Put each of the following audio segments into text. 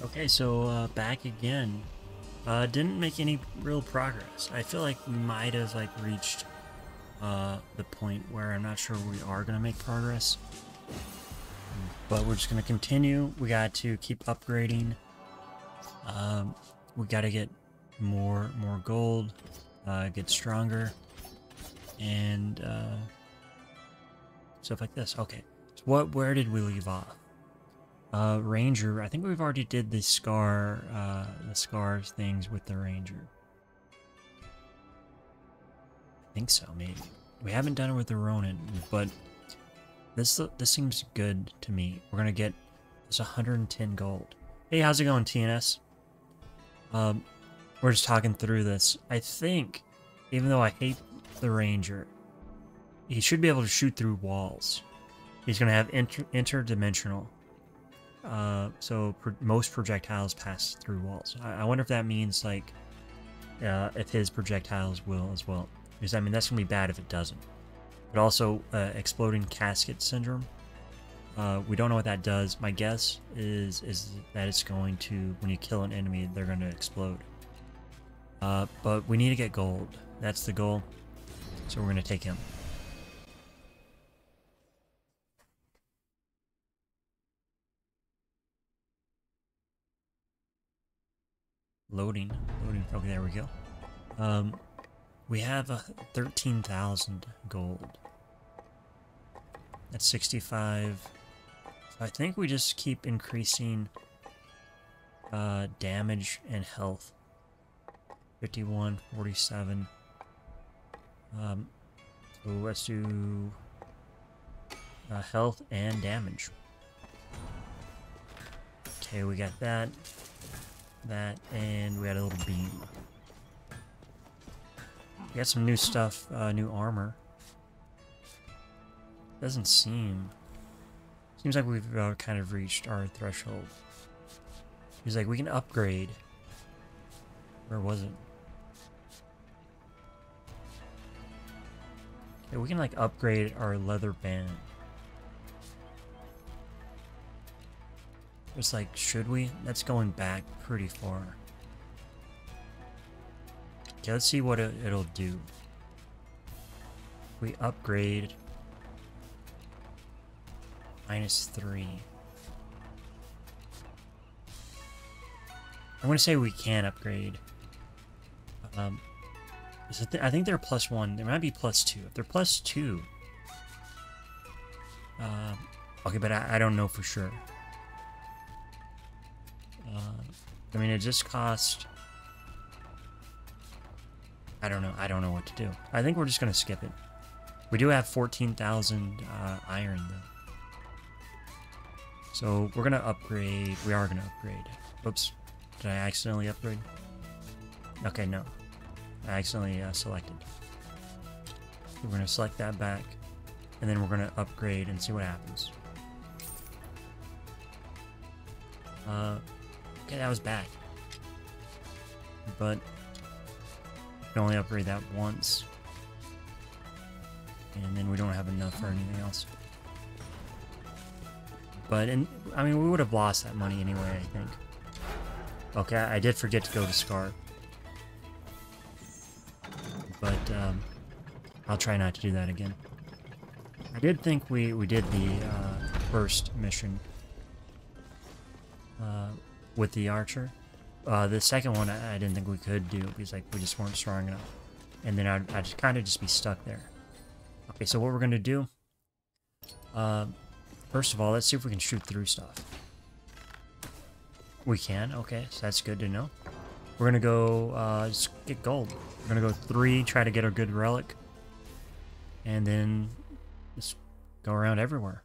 Okay, so back again. Didn't make any real progress. I feel like we might have like reached the point where I'm not sure we are gonna make progress. But we're just gonna continue. We got to keep upgrading. We got to get more gold, get stronger, and stuff like this. Okay, so where did we leave off? Ranger. I think we've already did the scars things with the Ranger. I think so, maybe. We haven't done it with the Ronin, but this seems good to me. We're gonna get this 110 gold. Hey, how's it going, TNS? We're just talking through this. I think, even though I hate the Ranger, he should be able to shoot through walls. He's gonna have interdimensional. So most projectiles pass through walls. I wonder if that means like if his projectiles will as well. Because I mean that's gonna be bad if it doesn't. But also exploding casket syndrome. We don't know what that does. My guess is that it's going to, when you kill an enemy, they're going to explode. But we need to get gold. That's the goal. So we're going to take him. Loading. Okay, there we go. We have 13,000 gold. That's 65. So I think we just keep increasing damage and health. 51, 47. So let's do health and damage. Okay, we got that, and we got a little beam. We got some new stuff, new armor. Doesn't seem... Seems like we've kind of reached our threshold. He's like, we can upgrade. Where was it? Okay, we can like upgrade our leather band. It's like, should we? That's going back pretty far. Okay, let's see what it'll do. We upgrade... -3. I'm gonna say we can upgrade. I think they're +1. They might be +2. If they're +2, okay, but I don't know for sure. I mean, it just cost. I don't know. I don't know what to do. I think we're just gonna skip it. We do have 14,000 iron though. So we're gonna upgrade. We are gonna upgrade. Oops. Did I accidentally upgrade? Okay, no. I accidentally selected. We're gonna select that back. And then we're gonna upgrade and see what happens. Okay, that was back. But we can only upgrade that once. And then we don't have enough for anything else. But, I mean, we would have lost that money anyway, I think. Okay, I did forget to go to Scar. But, I'll try not to do that again. I did think we did the first mission with the archer. The second one I didn't think we could do because like we just weren't strong enough. And then I'd just kind of just be stuck there. Okay, so what we're going to do... First of all, let's see if we can shoot through stuff. We can, okay, so that's good to know. We're gonna go, just get gold. We're gonna go 3, try to get a good relic. And then, just go around everywhere.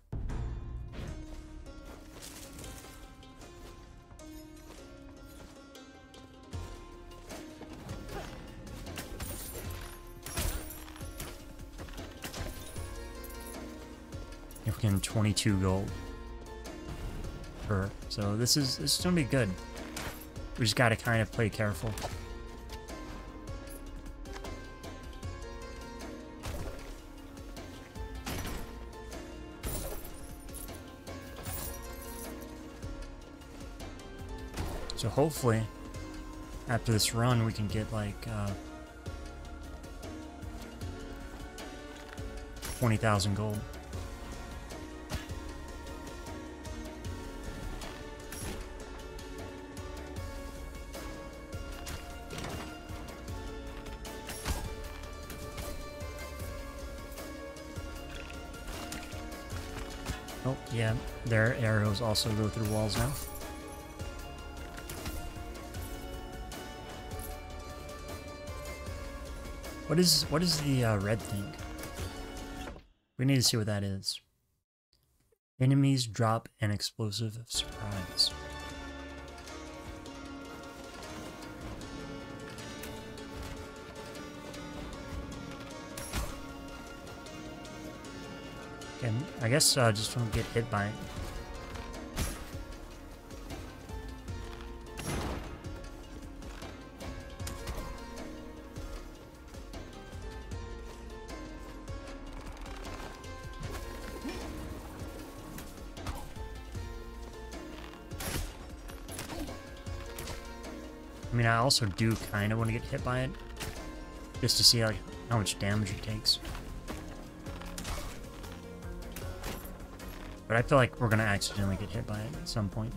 If we can 22 gold per. So this is gonna be good. We just gotta kind of play careful. So hopefully, after this run, we can get like 20,000 gold. Oh, yeah, their arrows also go through walls now. What is the red thing? We need to see what that is. Enemies drop an explosive surprise. Okay, I guess just don't get hit by it. I mean, I also do kind of want to get hit by it, just to see like how much damage it takes. But I feel like we're gonna accidentally get hit by it at some point.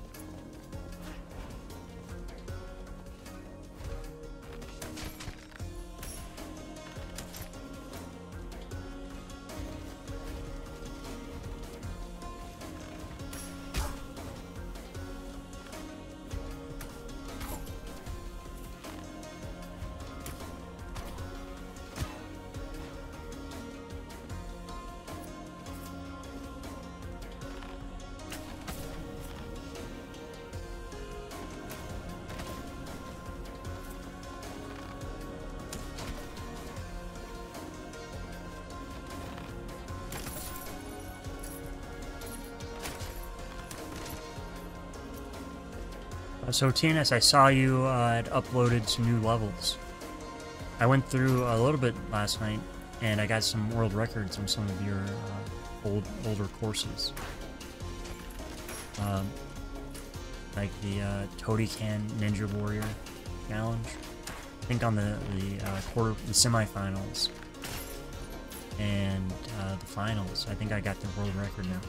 So TNS, I saw you had uploaded some new levels. I went through a little bit last night, and I got some world records on some of your older courses. Like the Todican Ninja Warrior Challenge. I think on the semifinals and the finals, I think I got the world record now.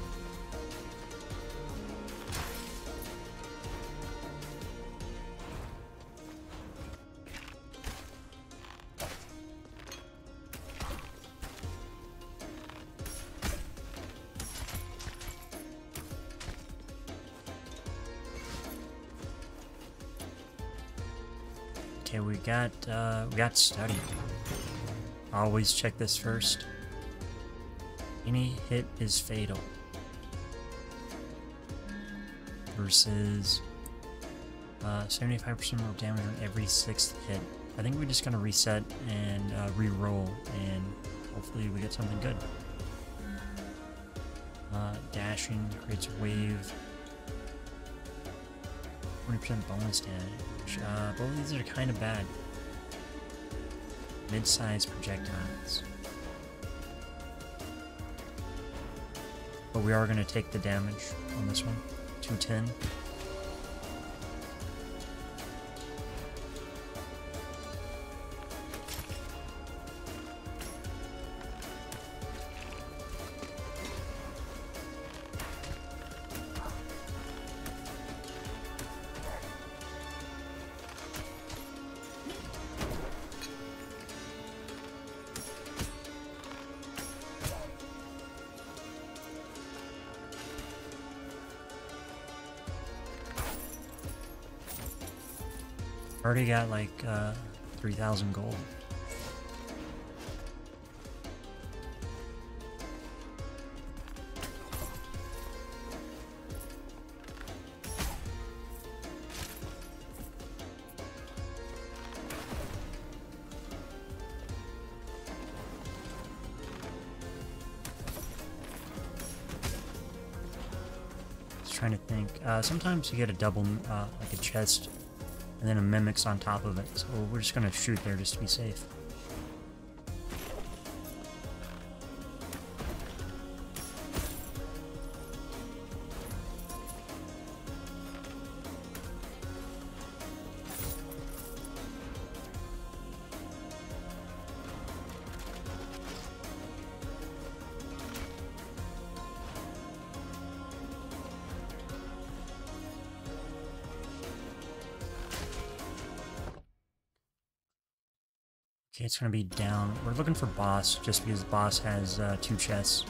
Okay, we got study. Always check this first. Any hit is fatal. Versus 75% more damage on every 6th hit. I think we're just gonna reset and re-roll, and hopefully we get something good. Dashing creates a wave. 20% bonus damage. Both of these are kind of bad. Mid-sized projectiles. But we are going to take the damage on this one. 210. Already got like 3,000 gold. Just trying to think. Sometimes you get a double, like a chest, and then a Mimics on top of it, so we're just gonna shoot there just to be safe. Okay, it's gonna be down. We're looking for boss, just because boss has 2 chests.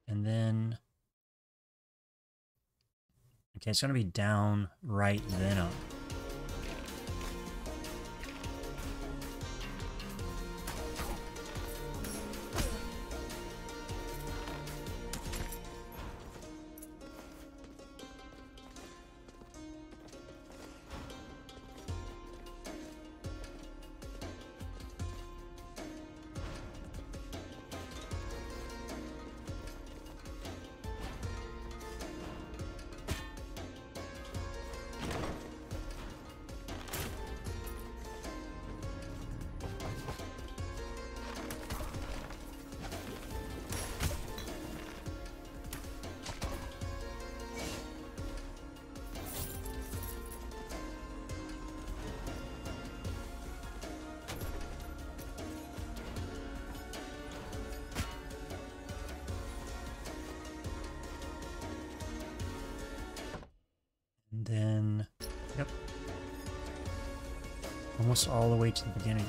And then... Okay, it's gonna be down, right, then up. And then... Yep. Almost all the way to the beginning.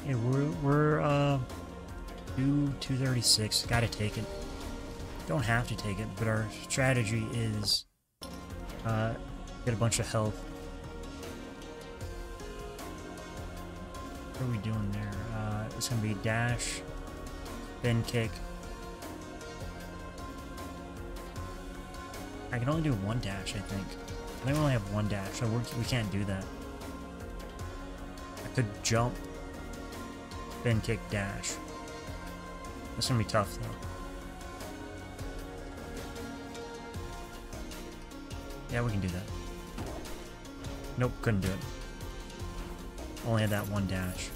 Yeah, we're 236. Gotta take it. Don't have to take it, but our strategy is get a bunch of health. What are we doing there? It's gonna be dash, spin kick. I can only do one dash, I think. I think we only have one dash, so we can't do that. I could jump, spin kick, dash. That's gonna be tough, though. Yeah, we can do that. Nope, couldn't do it. Only had that one dash.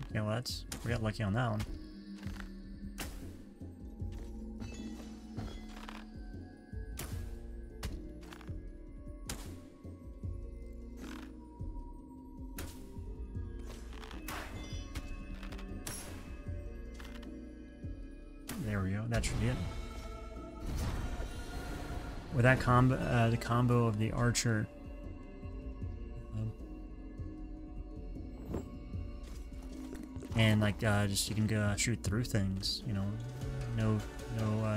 Okay, well we got lucky on that one. There we go. That should be it. With that combo, the combo of the archer. And like, just you can go shoot through things. You know, no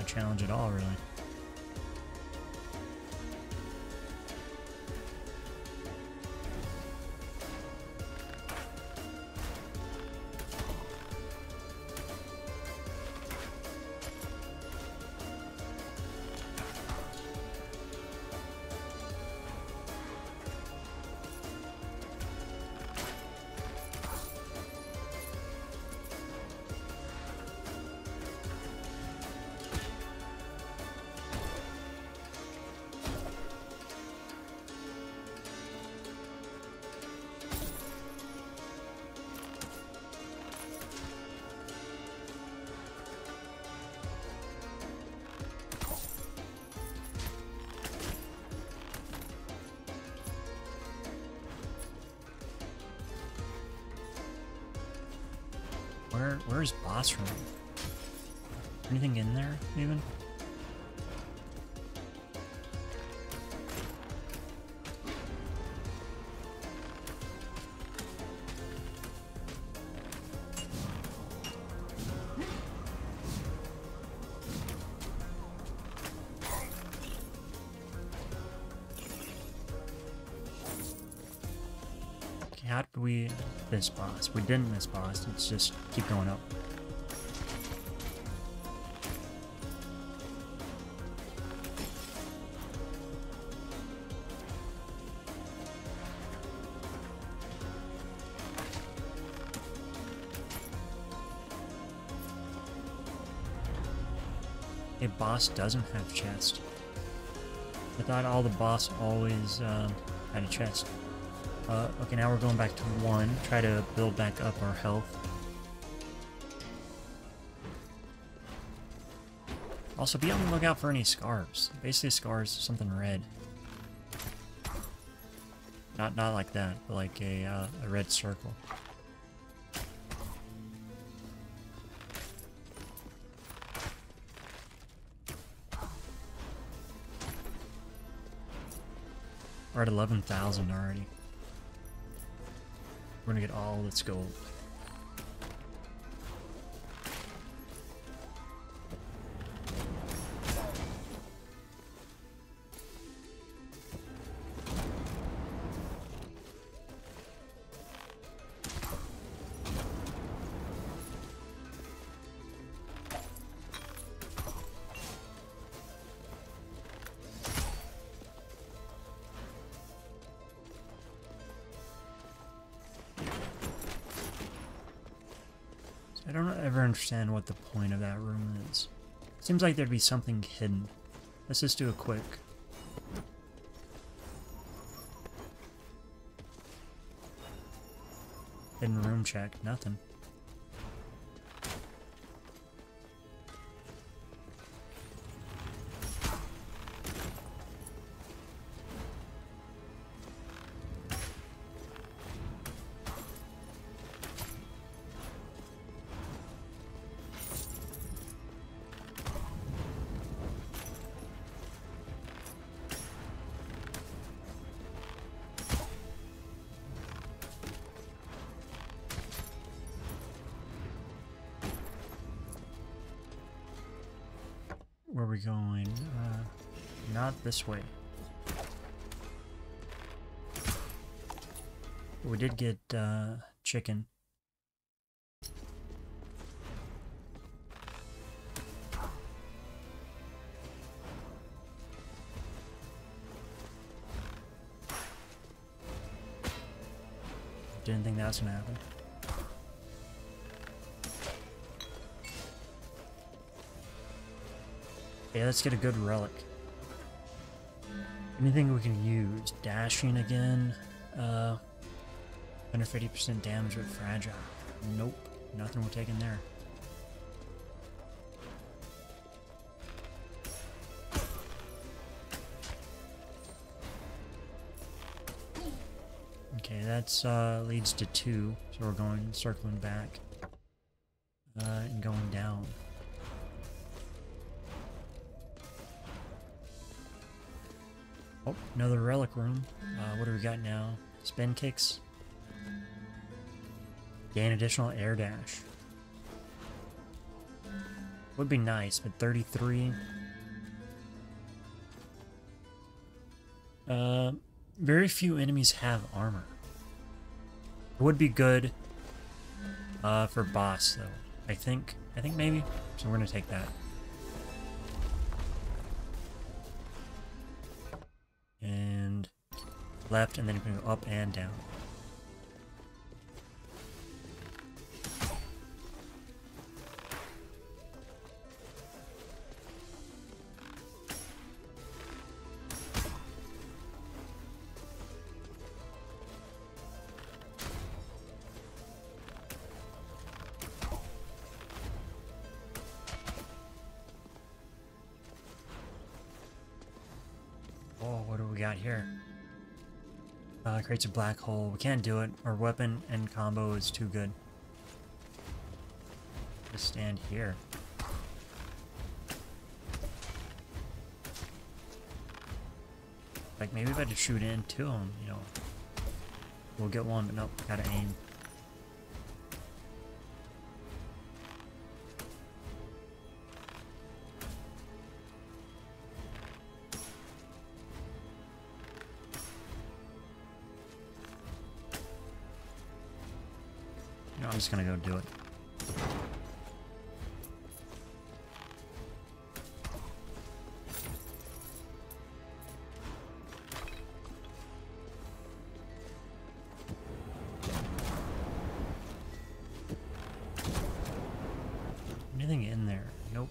challenge at all, really. Where's boss room? Anything in there, even? Okay, how did we miss boss? We didn't miss boss. Let's just keep going up. A boss doesn't have chest. I thought all the boss always had a chest. Okay, now we're going back to 1. Try to build back up our health. Also, be on the lookout for any scars. Basically, scars, something red. Not like that, but like a red circle. We're at 11,000 already. We're gonna get all this gold. I don't ever understand what the point of that room is. Seems like there'd be something hidden. Let's just do a quick. Hidden room check. Nothing. Where are we going? Not this way. We did get chicken. Didn't think that was gonna happen. Okay, let's get a good relic. Anything we can use? Dashing again. 150% damage with fragile. Nope, nothing we're taking there. Okay, that's leads to 2, so we're going circling back and going down. Oh, another relic room. What do we got now? Spin kicks. Gain additional air dash. Would be nice, but 33. Very few enemies have armor. Would be good for boss though. I think maybe. So we're gonna take that. And left, and then you can go up and down. Oh, what do we got here? Creates a black hole. We can't do it. Our weapon and combo is too good. Just stand here. Like, maybe if I just shoot into him, you know, we'll get one, but nope, gotta aim. You know, I'm just gonna go do it. Anything in there? Nope.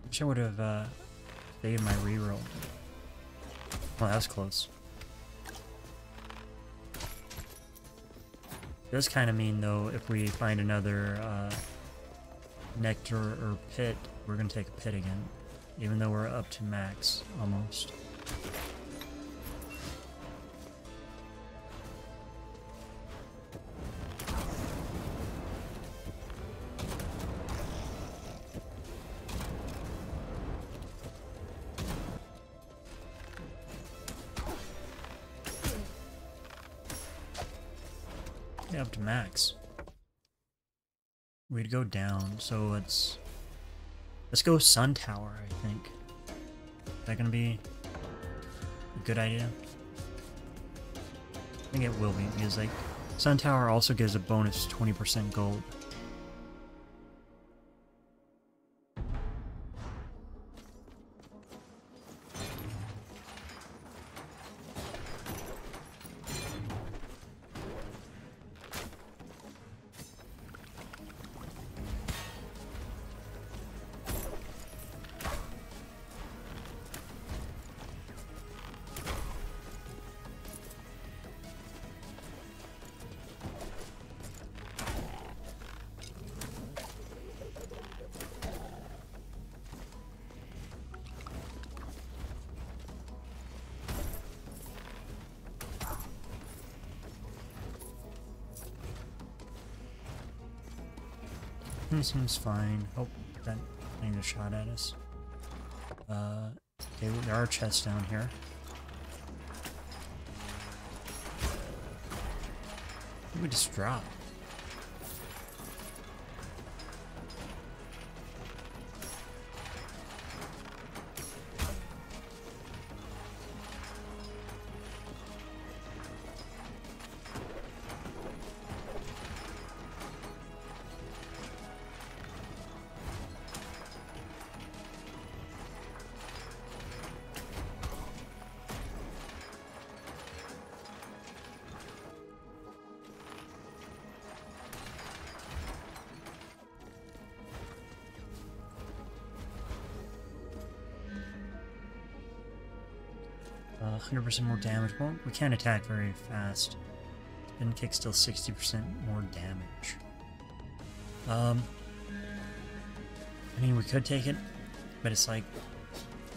Wish I would have saved my reroll. Well, that was close. It does kind of mean, though, if we find another nectar or pit, we're going to take a pit again. Even though we're up to max, almost. Yeah, up to max. We'd go down, so let's go Sun Tower, I think. Is that gonna be a good idea? I think it will be, because like Sun Tower also gives a bonus 20% gold. Seems fine. Oh, that thing just shot at us. Okay, there are chests down here. What did we just drop? Uh, 100% more damage. Well, we can't attack very fast. Spin kick still 60% more damage. I mean, we could take it, but it's like,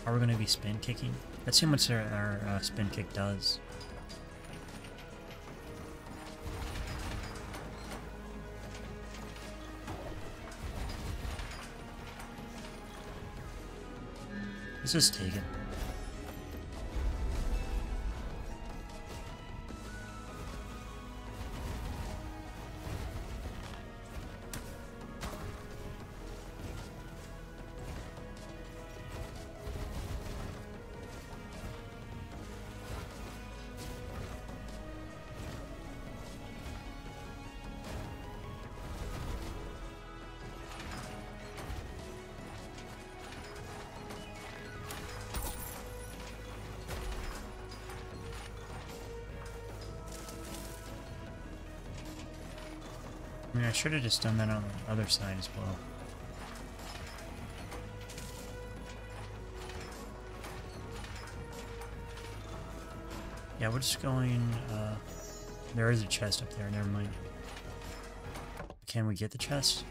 are we going to be spin kicking? Let's see how much our spin kick does. Let's just take it. I mean, I should have just done that on the other side as well. Yeah, we're just going, there is a chest up there, never mind. Can we get the chest?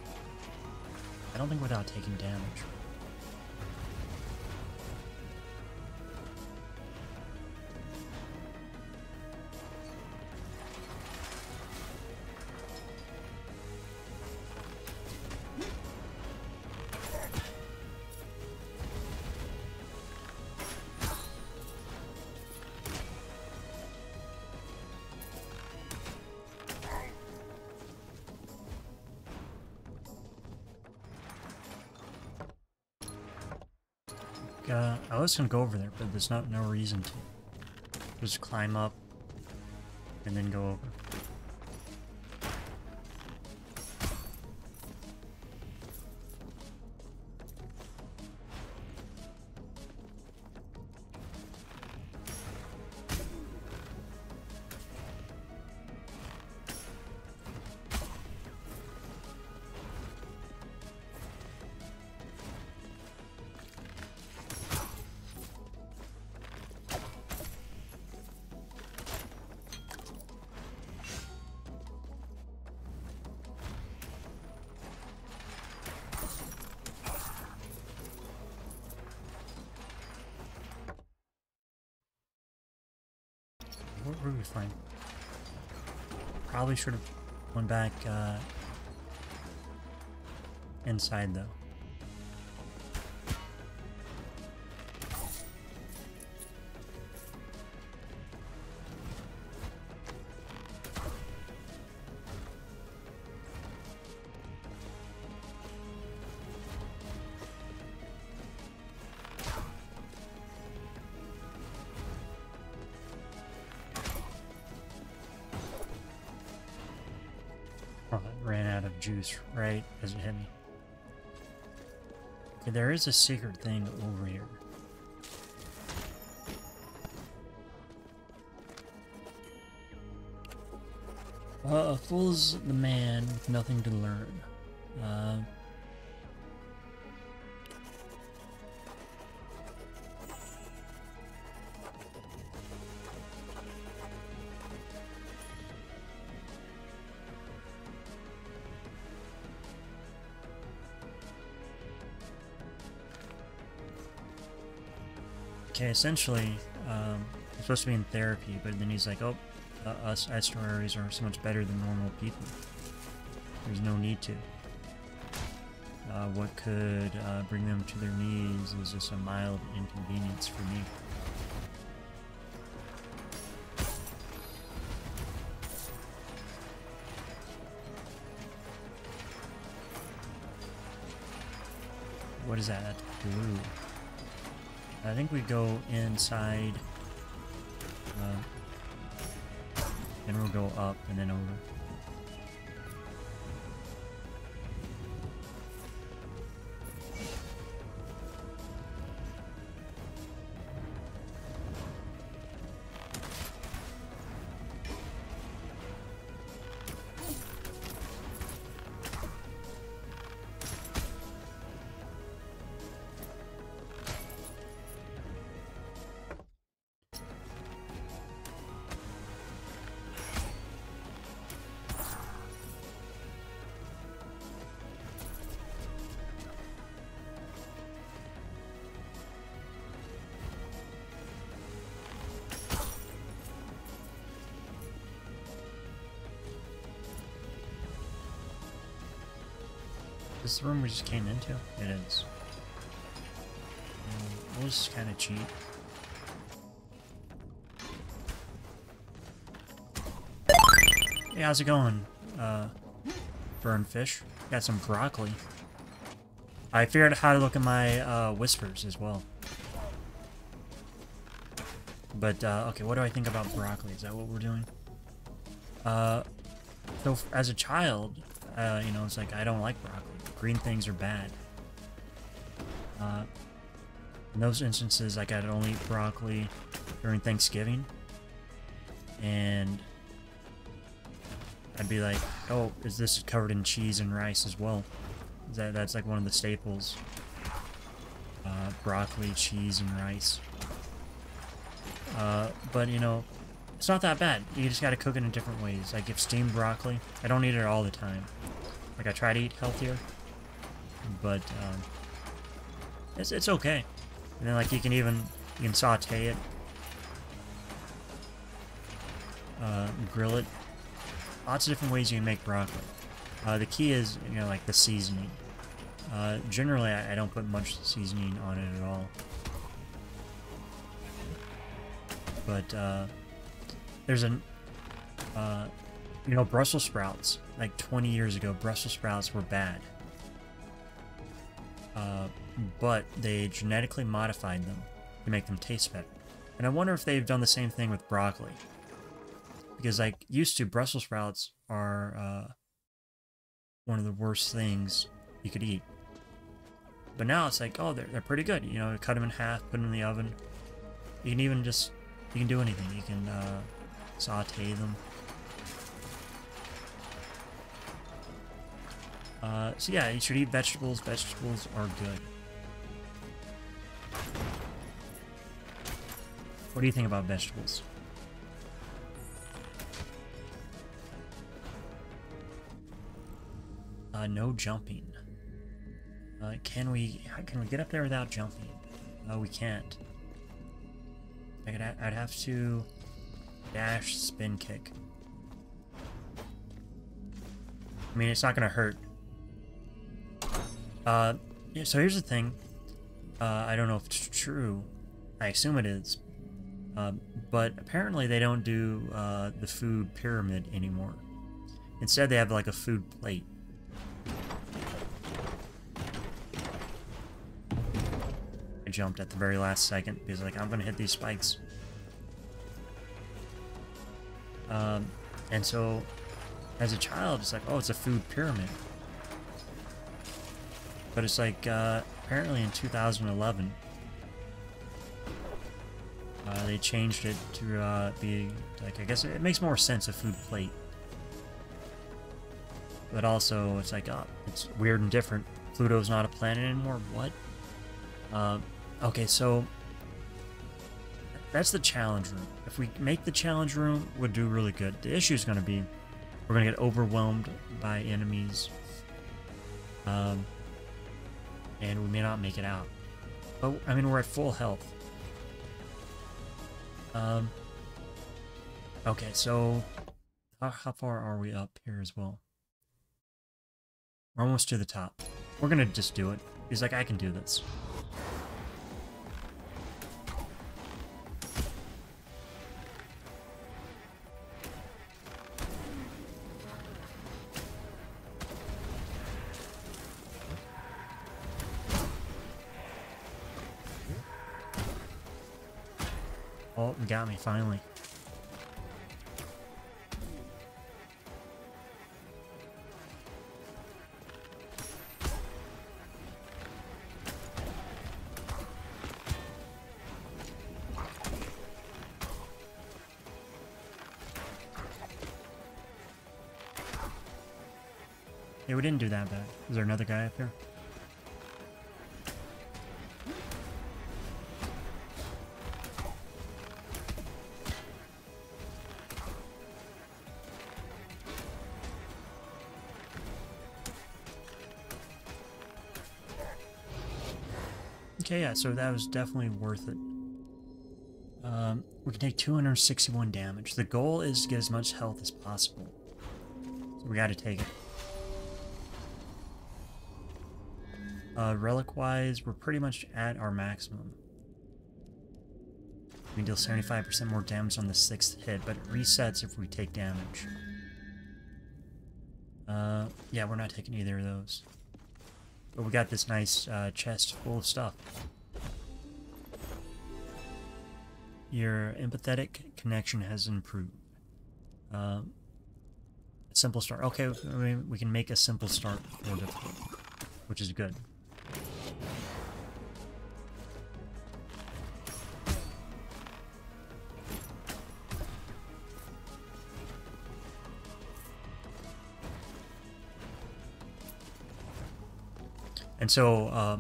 I don't think without taking damage. I was gonna go over there, but there's no reason to. Just climb up and then go over. What were we find? Probably should have went back inside though. Oh, I ran out of juice right as it hit me. Okay, there is a secret thing over here. A fool's the man with nothing to learn. Okay, essentially, I'm supposed to be in therapy, but then he's like, oh, us estuaries are so much better than normal people. There's no need to. What could bring them to their knees is just a mild inconvenience for me. What is that? Blue. I think we go inside, and we'll go up and then over. Is this the room we just came into? It is. We'll just kind of cheat. Hey, how's it going? Burn fish. Got some broccoli. I figured out how to look at my whispers as well. But, okay, what do I think about broccoli? Is that what we're doing? So as a child, you know, it's like, I don't like broccoli. Green things are bad. In those instances, like, I'd only eat broccoli during Thanksgiving. And I'd be like, oh, is this covered in cheese and rice as well? That's like one of the staples. Broccoli, cheese, and rice. But, you know, it's not that bad. You just gotta cook it in different ways. Like, if steamed broccoli, I don't eat it all the time. Like, I try to eat healthier. But, it's okay. And then, like, you can saute it. Grill it. Lots of different ways you can make broccoli. The key is, you know, like, the seasoning. Generally, I don't put much seasoning on it at all. But, there's you know, Brussels sprouts. Like, 20 years ago, Brussels sprouts were bad. but they genetically modified them to make them taste better. And I wonder if they've done the same thing with broccoli. Because, like, used to, Brussels sprouts are one of the worst things you could eat. But now it's like, oh, they're pretty good. You know, cut them in half, put them in the oven. You can even just, you can do anything. You can saute them. So yeah, you should eat vegetables. Vegetables are good. What do you think about vegetables? No jumping. Can we get up there without jumping? No, we can't. I'd have to dash, spin kick. I mean, it's not gonna hurt. Yeah, so here's the thing. I don't know if it's true. I assume it is. But apparently they don't do the food pyramid anymore. Instead, they have like a food plate. I jumped at the very last second because like I'm gonna hit these spikes. And so, as a child, it's like, oh, it's a food pyramid. But it's like, apparently in 2011, they changed it to be, like, I guess it makes more sense, a food plate. But also, it's like, it's weird and different. Pluto's not a planet anymore? What? Okay, so that's the challenge room. If we make the challenge room, we'll do really good. The issue is going to be, we're going to get overwhelmed by enemies. And we may not make it out. But, I mean, we're at full health. Okay, so how far are we up here as well? We're almost to the top. We're gonna just do it. He's like, I can do this. Oh, you got me, finally. Yeah, we didn't do that bad. Is there another guy up here? Okay, yeah, so that was definitely worth it. We can take 261 damage. The goal is to get as much health as possible. So we gotta take it. Relic-wise, we're pretty much at our maximum. We can deal 75% more damage on the 6th hit, but it resets if we take damage. Yeah, we're not taking either of those. But we got this nice chest full of stuff. Your empathetic connection has improved. Simple start. Okay, we can make a simple start more difficult, which is good. And so,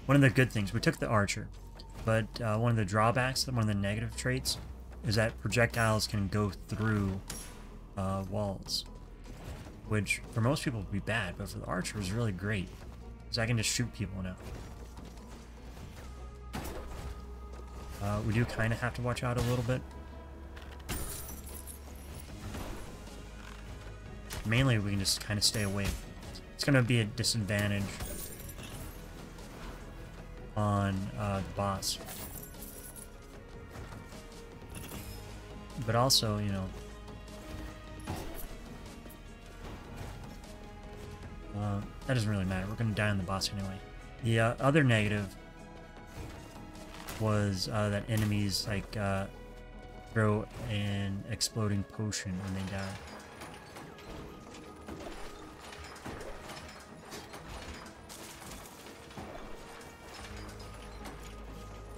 one of the good things, we took the archer, but one of the drawbacks, one of the negative traits, is that projectiles can go through walls, which for most people would be bad, but for the archer is really great, because I can just shoot people now. We do kind of have to watch out a little bit. Mainly, we can just kind of stay away. It's going to be a disadvantage on the boss. But also, you know, that doesn't really matter. We're going to die on the boss anyway. The other negative was that enemies like throw an exploding potion when they die.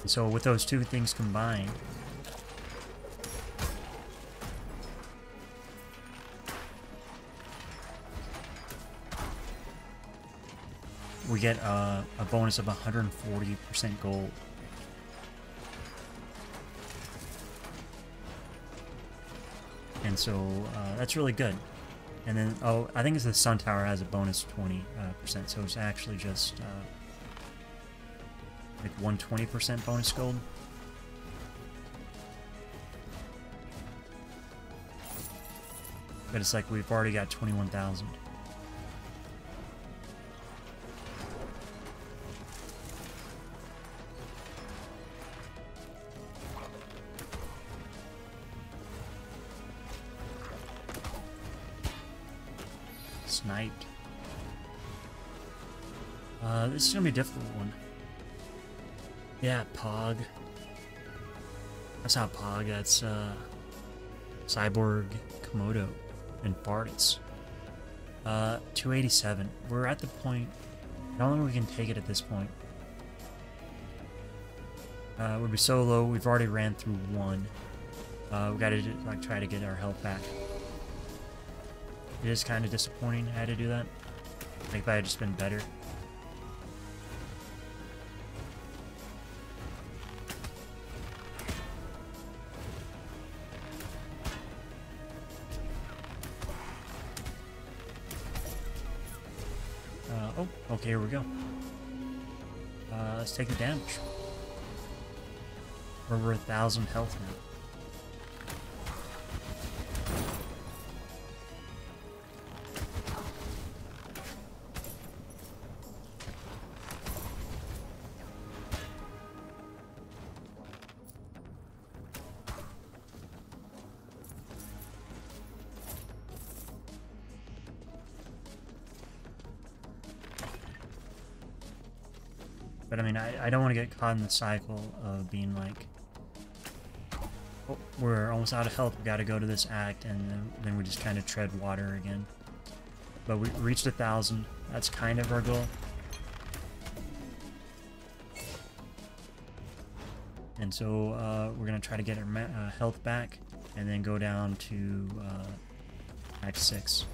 And so with those two things combined, we get a bonus of 140% gold. And so that's really good. And then, oh, I think it's the Sun Tower has a bonus 20%, so it's actually just like 120% bonus gold. But it's like we've already got 21,000. Sniped. This is gonna be a difficult one. Yeah, Pog. That's not Pog, that's Cyborg, Komodo, and Bartis. 287. We're at the point, I don't think we can take it at this point. We'd be so low, we've already ran through one. We gotta like try to get our health back. It is kind of disappointing I had to do that. Like if I had just been better. Oh, okay, here we go. Let's take the damage. We're over 1,000 health now. But I mean, I don't want to get caught in the cycle of being like, oh, we're almost out of health, we gotta go to this act, and then we just kind of tread water again. But we reached 1,000, that's kind of our goal. And so we're gonna try to get our health back, and then go down to Act 6.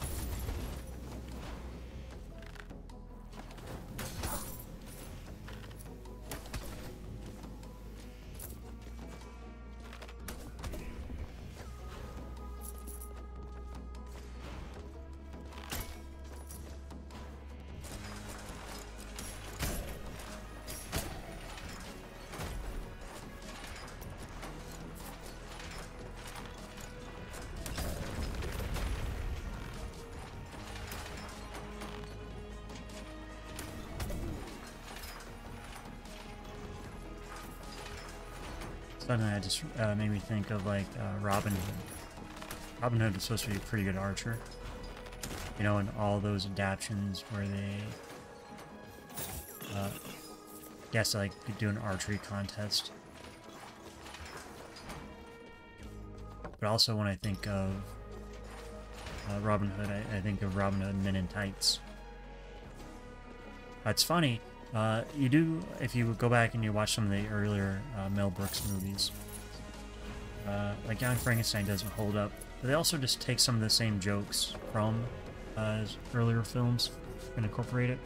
Suddenly that just made me think of like Robin Hood. Robin Hood is supposed to be a pretty good archer. You know, in all those adaptions where they guess like do an archery contest. But also when I think of Robin Hood, I think of Robin Hood Men in Tights. It's funny. You do, if you go back and you watch some of the earlier Mel Brooks movies, like Young Frankenstein doesn't hold up, but they also just take some of the same jokes from his earlier films and incorporate it.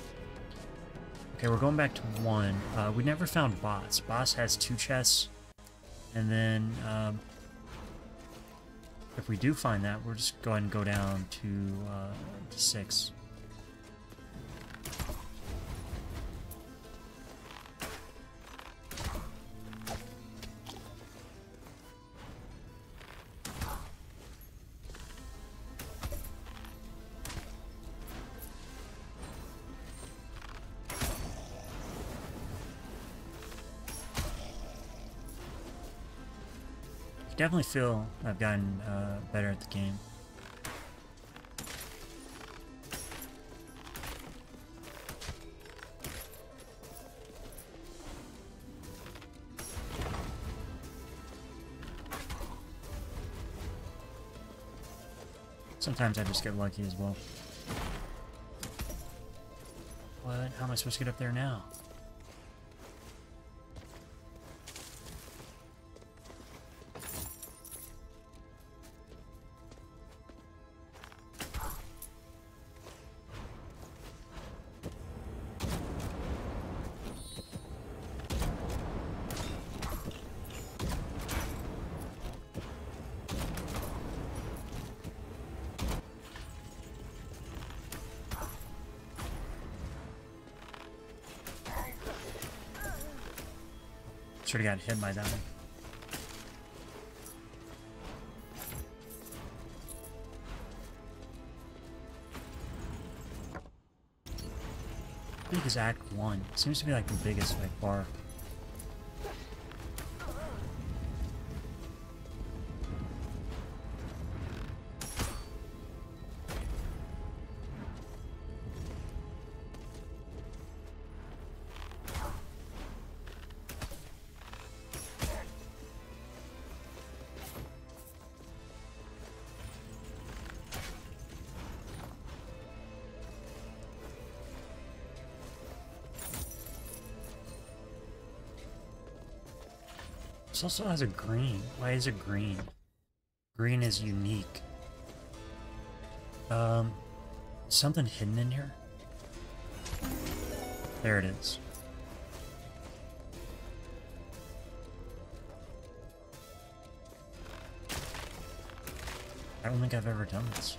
Okay, we're going back to 1. We never found Boss. Boss has 2 chests, and then if we do find that, we'll just go ahead and go down to 6. Definitely feel I've gotten better at the game. Sometimes I just get lucky as well. What? How am I supposed to get up there now? Should have got hit by that one. How big is Act 1? Seems to be like the biggest by far. This also has a green. Why is it green? Green is unique. Something hidden in here? There it is. I don't think I've ever done this.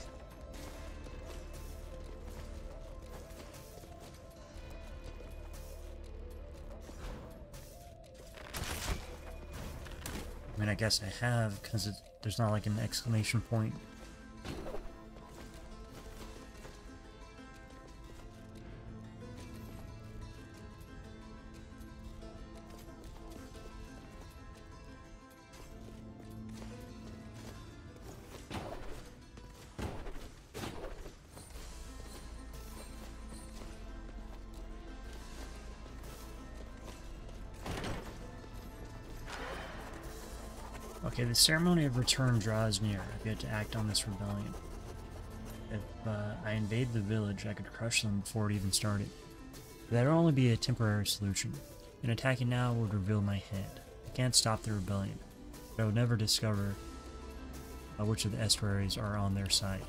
I mean, I guess I have, because there's not like an exclamation point. Okay, the ceremony of return draws near. I've yet to act on this rebellion. If I invade the village, I could crush them before it even started. But that would only be a temporary solution. And attacking now would reveal my head. I can't stop the rebellion, but I would never discover which of the estuaries are on their side.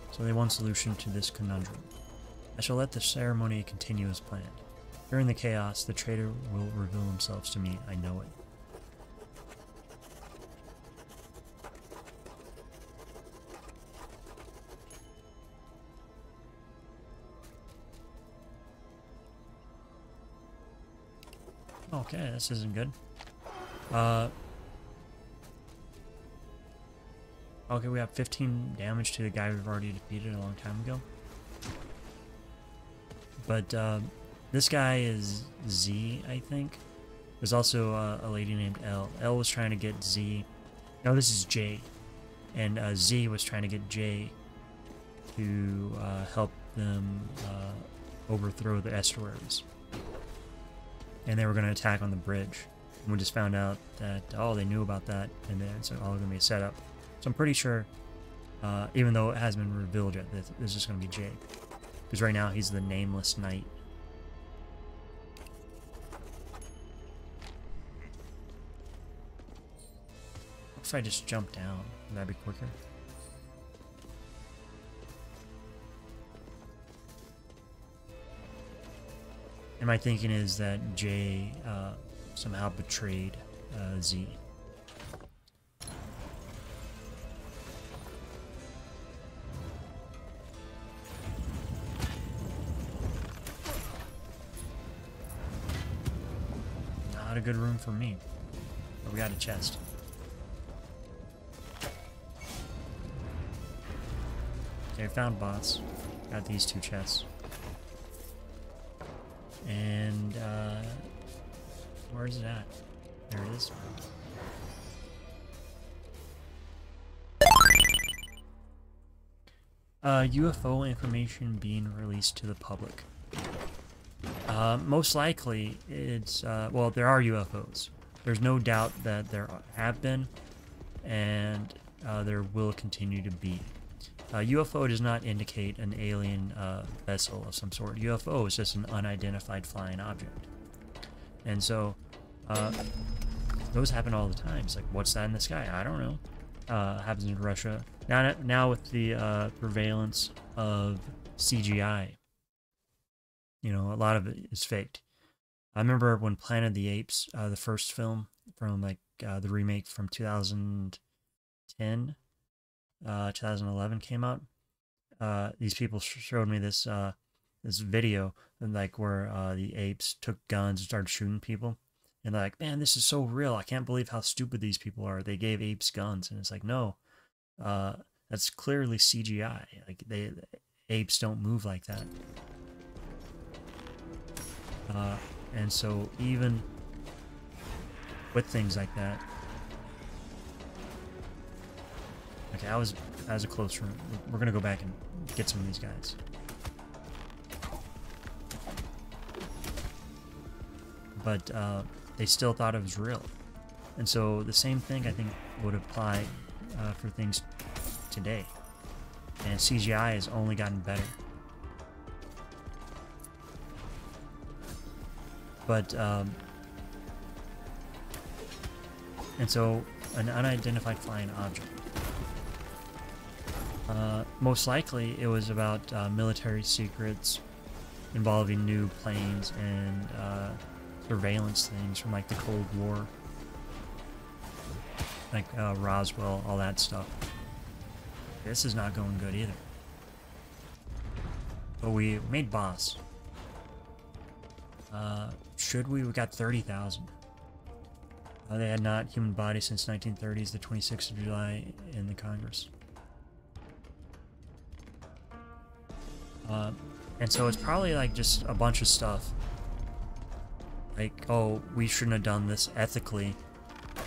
So they want solution to this conundrum. I shall let the ceremony continue as planned. During the chaos, the traitor will reveal themselves to me. I know it. Okay, this isn't good. Okay, we have 15 damage to the guy we've already defeated a long time ago. But, this guy is Z, I think. There's also a lady named L. L was trying to get Z. No, this is J. And Z was trying to get J to help them overthrow the estuaries. And they were going to attack on the bridge. And we just found out that, oh, they knew about that, and then it's all going to be a setup. So I'm pretty sure, even though it hasn't been revealed yet, that this is just going to be Jay. Because right now he's the nameless knight. What if I just jump down? Would that be quicker? And my thinking is that Jay somehow betrayed Z. Not a good room for me. But we got a chest. Okay, I found bots. Got these 2 chests. And, where is it at? There it is. UFO information being released to the public. Most likely, it's, well, there are UFOs. There's no doubt that there have been, and there will continue to be. UFO does not indicate an alien vessel of some sort. UFO is just an unidentified flying object. And so, those happen all the time. It's like, what's that in the sky? I don't know. Happens in Russia. Now with the prevalence of CGI, you know, a lot of it is faked. I remember when Planet of the Apes, the first film from like the remake from 2010, 2011 came out. These people showed me this this video, like where the apes took guns and started shooting people, and they're like, "Man, this is so real! I can't believe how stupid these people are. They gave apes guns," and it's like, no, that's clearly CGI. Like the apes don't move like that. And so even with things like that, okay, that was a close room. We're gonna go back and get some of these guys. But they still thought it was real, and so the same thing I think would apply for things today. And CGI has only gotten better. But and so an unidentified flying object. Most likely it was about military secrets involving new planes and surveillance things from like the Cold War, like Roswell, all that stuff. This is not going good either. But we made boss. Should we? We got 30,000. They had not human body since 1930s, the 26th of July in the Congress. And so it's probably like just a bunch of stuff. Like, oh, we shouldn't have done this ethically.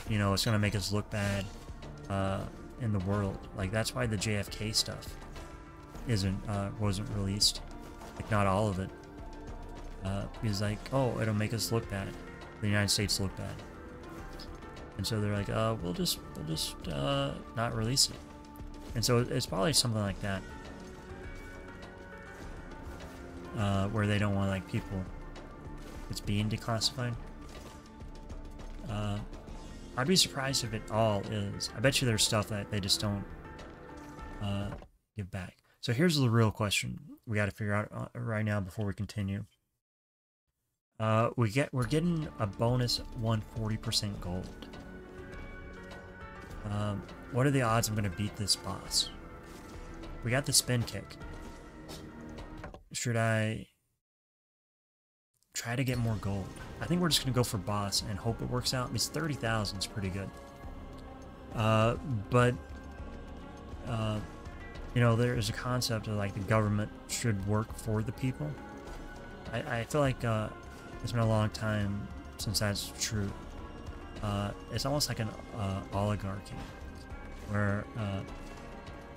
You know, it's gonna make us look bad in the world. Like, that's why the JFK stuff wasn't released. Like, not all of it. Because like, oh, it'll make us look bad. The United States look bad. And so they're like, we'll just not release it. And so it's probably something like that. Where they don't want like people, it's being declassified. I'd be surprised if it all is. I bet you there's stuff that they just don't give back. So here's the real question we got to figure out right now before we continue. We're getting a bonus 140% gold. What are the odds I'm going to beat this boss? We got the spin kick. Should I try to get more gold? I think we're just going to go for boss and hope it works out. It's 30,000 is pretty good. But you know, there is a concept of like the government should work for the people. I feel like it's been a long time since that's true. It's almost like an oligarchy, where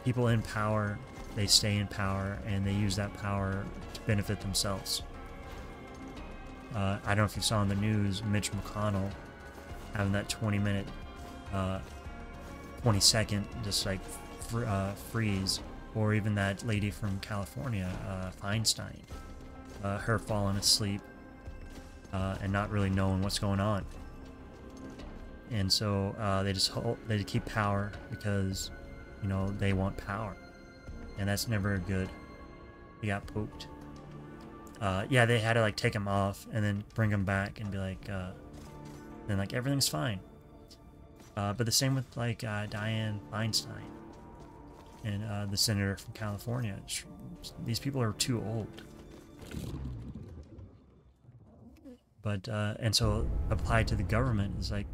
people in power, they stay in power and they use that power to benefit themselves. I don't know if you saw in the news, Mitch McConnell having that 20-minute, 20-second just like freeze, or even that lady from California, Feinstein, her falling asleep and not really knowing what's going on. And so they keep power because, you know, they want power, and that's never good. He got pooped. Yeah, they had to like take him off and then bring him back and be like, then like everything's fine. But the same with like Dianne Feinstein and the senator from California. These people are too old. But and so applied to the government is like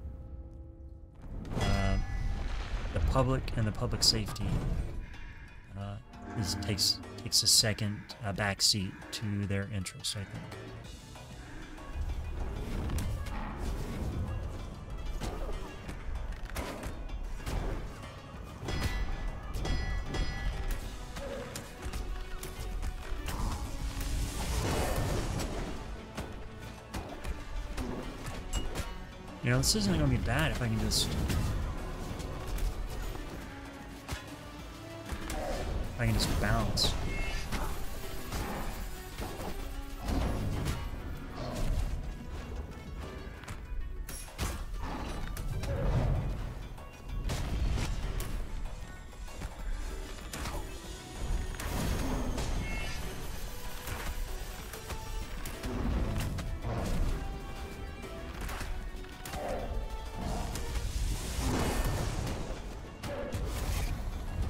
the public and the public safety takes a second backseat to their interests, I think. You know, this isn't going to be bad if I can just... I can just bounce.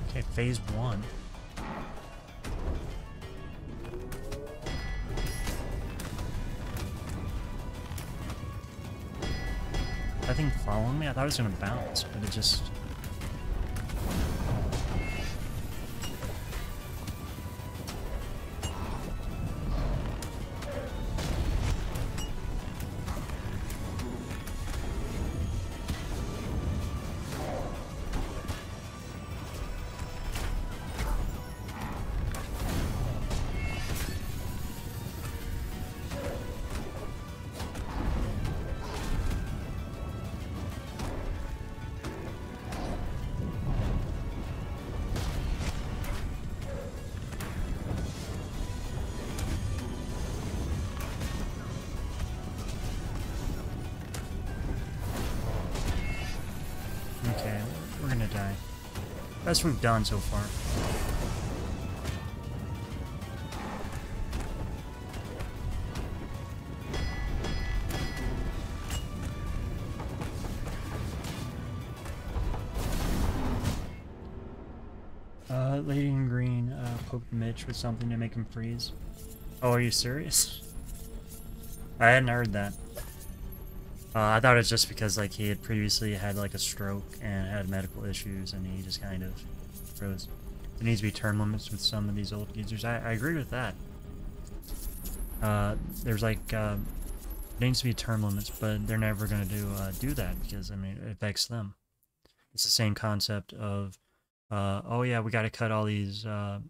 Okay, phase 1. That thing following me? I thought it was gonna bounce, but it just... Okay, we're gonna die. Best we've done so far. Lady in Green poked Mitch with something to make him freeze. Oh, are you serious? I hadn't heard that. I thought it was just because like he had previously had like a stroke and had medical issues and he just kind of froze. There needs to be term limits with some of these old geezers. I agree with that. There's like there needs to be term limits, but they're never going to do that because I mean it affects them. It's the same concept of oh yeah, we got to cut all these the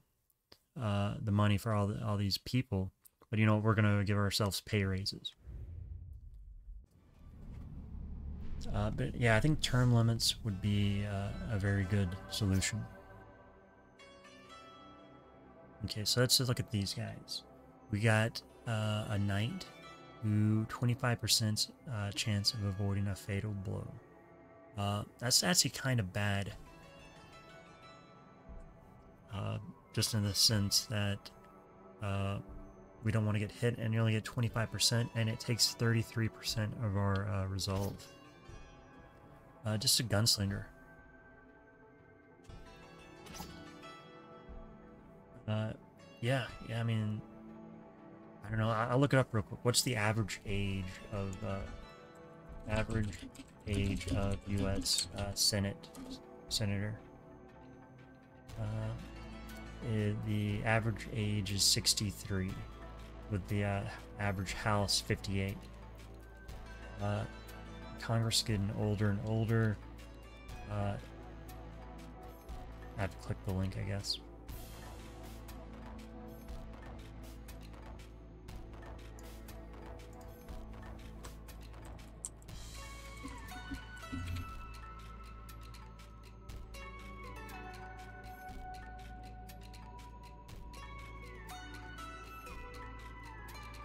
money for all these people, but you know we're going to give ourselves pay raises. But yeah, I think term limits would be a very good solution. Okay, so let's just look at these guys. We got a knight who 25% chance of avoiding a fatal blow. That's actually kind of bad. Just in the sense that we don't want to get hit and you only get 25% and it takes 33% of our resolve. Just a gunslinger. Yeah, I mean, I don't know. I'll look it up real quick. What's the average age of U.S. senator? The average age is 63, with the average House 58. Congress getting older and older. I have to click the link, I guess.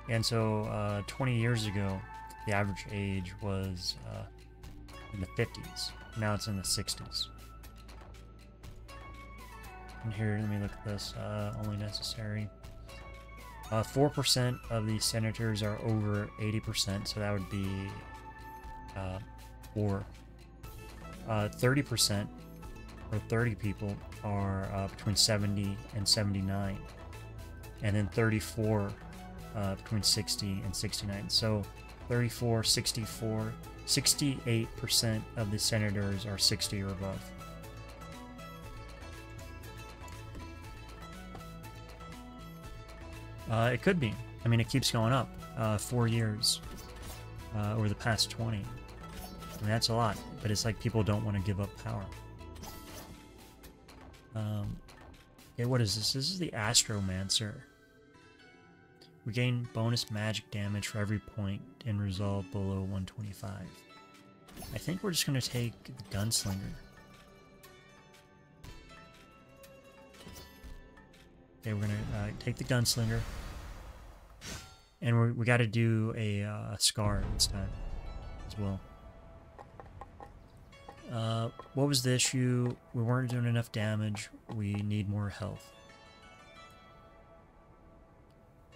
And so 20 years ago, the average age was in the 50s. Now it's in the 60s. And here, let me look at this. Only necessary. 4% of the senators are over 80%, so that would be 4. 30% or 30 people are between 70 and 79. And then 34 between 60 and 69. So 34, 64, 68% of the senators are 60 or above. It could be. I mean, it keeps going up. 4 years over the past 20. I mean, that's a lot, but it's like people don't want to give up power. Okay, what is this? This is the Astromancer. We gain bonus magic damage for every point in resolve below 125. I think we're just going to take the Gunslinger. Okay, we're gonna take the gunslinger, and we got to do a scar this time as well. What was the issue? We weren't doing enough damage. We need more health.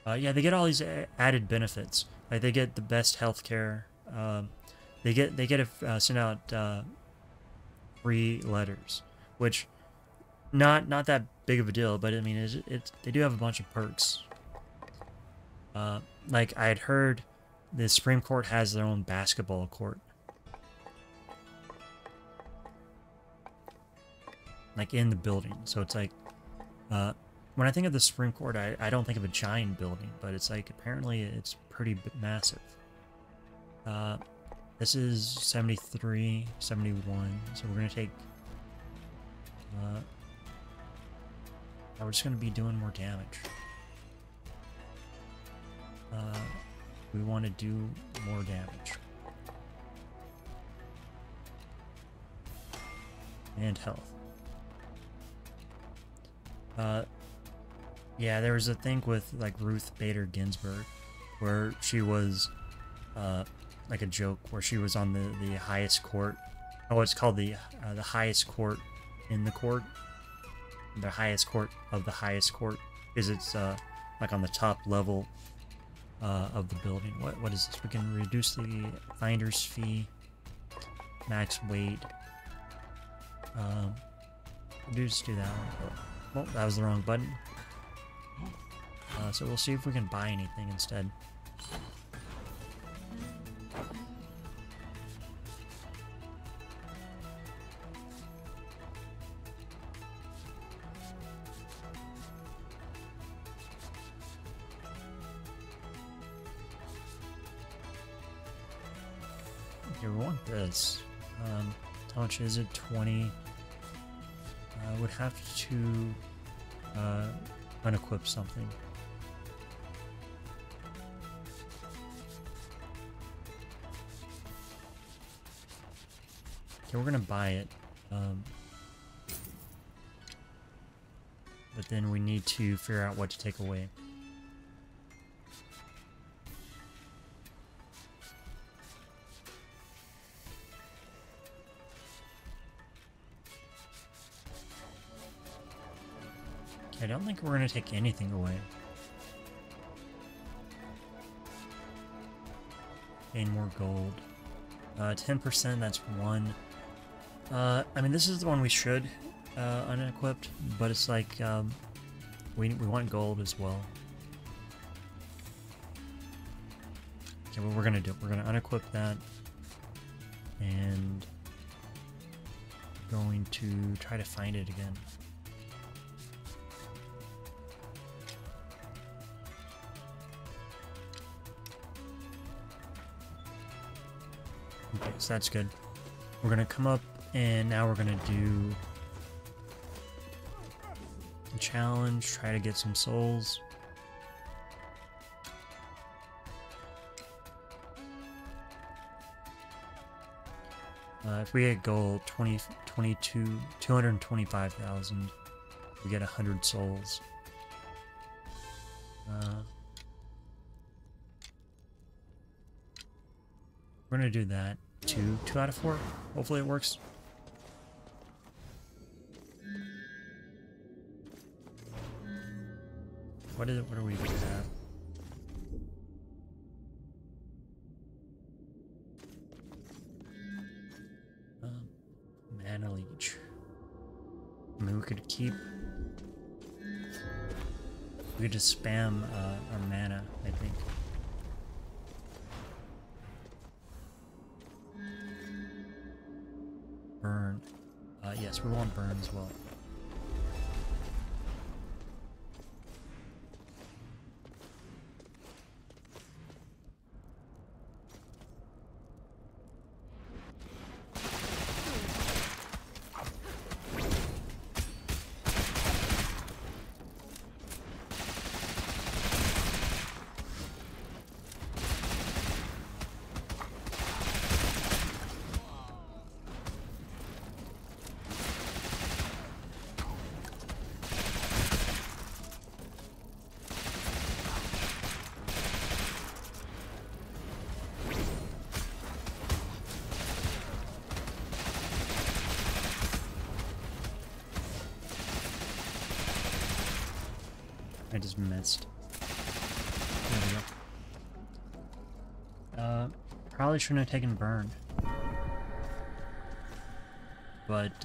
Yeah, they get all these added benefits. Like they get the best healthcare. They get to send out free letters, which not that big of a deal. But I mean, they do have a bunch of perks. Like I had heard, the Supreme Court has their own basketball court. Like in the building, so it's like, when I think of the Supreme Court, I don't think of a giant building, but it's like, apparently it's pretty massive. This is 73, 71, so we're gonna take, we're just gonna be doing more damage. We want to do more damage. And health. Yeah, there was a thing with like Ruth Bader Ginsburg, where she was, like a joke, where she was on the highest court. Oh, it's called the highest court in the court. The highest court of the highest court, because it's like on the top level of the building. What is this? We can reduce the finder's fee, max weight. We'll just do that one. Oh, that was the wrong button. So we'll see if we can buy anything instead. Okay, we want this. How much is it? 20. I would have to unequip something. Okay, we're gonna buy it. But then we need to figure out what to take away. I don't think we're going to take anything away. Gain more gold. 10%, that's 1. I mean, this is the one we should unequipped, but it's like, we want gold as well. Okay, what we're going to do, we're going to unequip that, and going to try to find it again. Okay, so that's good. We're gonna come up, and now we're gonna do a challenge, try to get some souls. If we get gold, 225,000, we get 100 souls. We're gonna do that. 2 out of 4. Hopefully it works. What is it? What do we have? Mana leech. I mean, we could keep. We could just spam our mana, I think. Burn. Yes, we want burn as well. I just missed. There we go. Probably shouldn't have taken burn. But,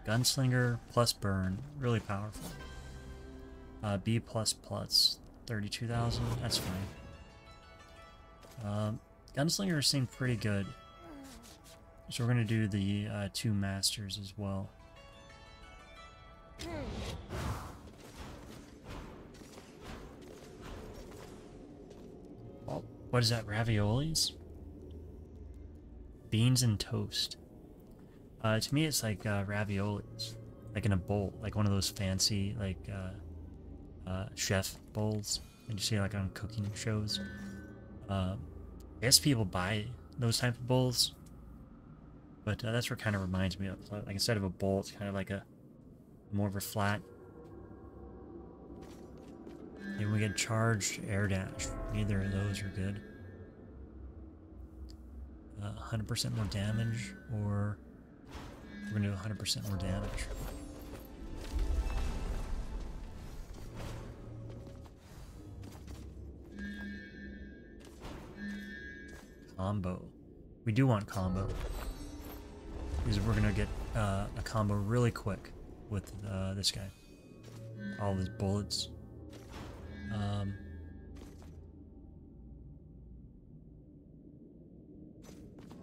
Gunslinger plus burn, really powerful. B++, 32,000, that's fine. Gunslinger seemed pretty good. So we're gonna do the 2 masters as well. Oh, what is that, raviolis? Beans and toast. To me it's like raviolis. Like in a bowl, like one of those fancy, like, chef bowls that you see like on cooking shows. I guess people buy those type of bowls, but that's what kind of reminds me of. So, like instead of a bowl, it's kind of like a more of a flat. And we get charged air dash. Neither of those are good. 100% more damage, or we're gonna do 100% more damage. Combo. We do want combo. Because we're gonna get a combo really quick with this guy. All his bullets.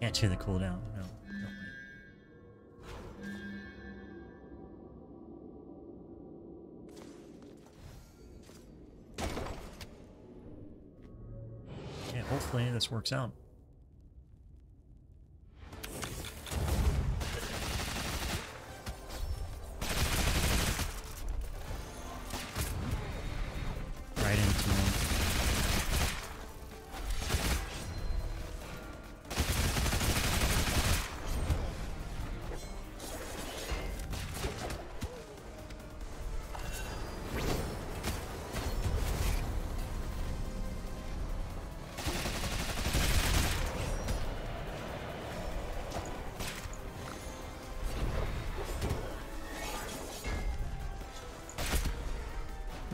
Can't do the cooldown. No, no way. Yeah, hopefully this works out. Right into him.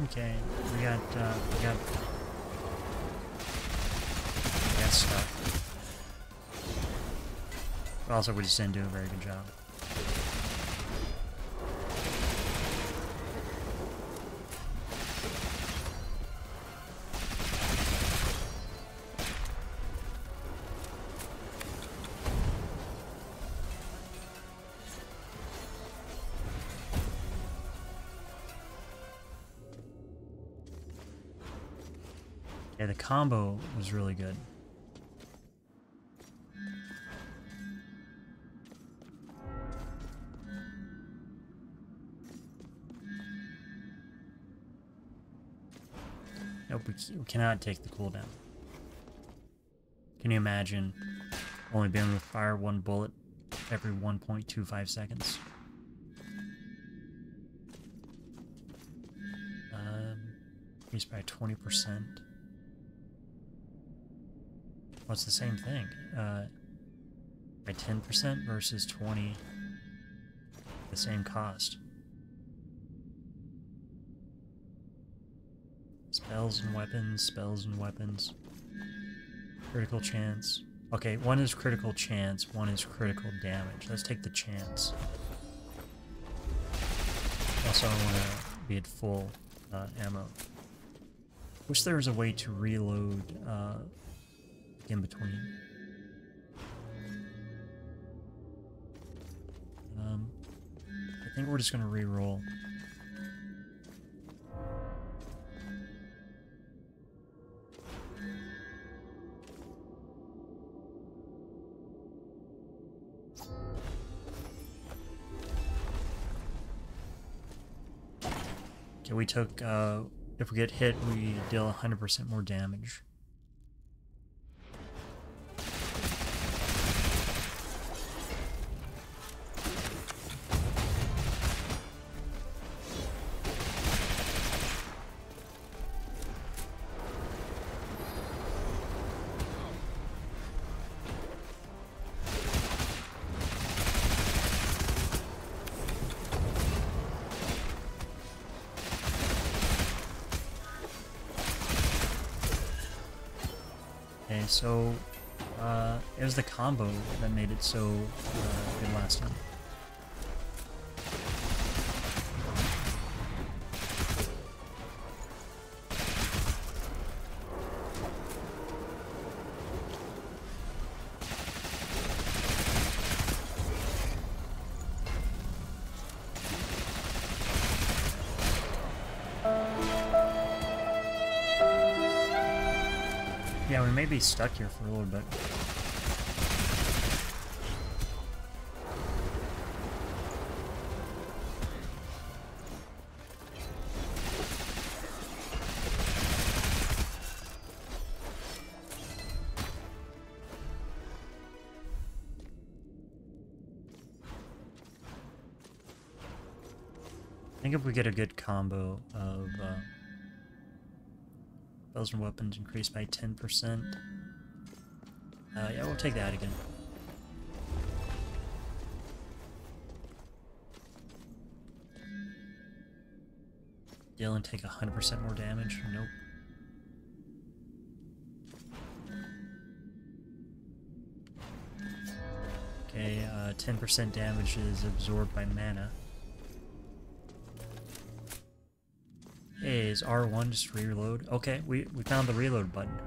Okay, we got stuff. Also, we just didn't do a very good job. Yeah, the combo was really good. Nope, we cannot take the cooldown. Can you imagine only being able to fire 1 bullet every 1.25 seconds? Increased by 20%. Well, it's the same thing. By 10% versus 20, the same cost. Spells and weapons, spells and weapons. Critical chance. Okay, one is critical chance, one is critical damage. Let's take the chance. Also, I want to be at full ammo. Wish there was a way to reload in between. I think we're just going to re-roll. Okay, we took, if we get hit, we deal 100% more damage. so it was the combo that made it so good last time. Yeah, we may be stuck here for a little bit. I think if we get a good combo of spells and weapons increased by 10%, yeah, we'll take that again. Dylan take 100% more damage? Nope. Okay, 10% damage is absorbed by mana. Hey, is R1 just reload? Okay, we found the reload button.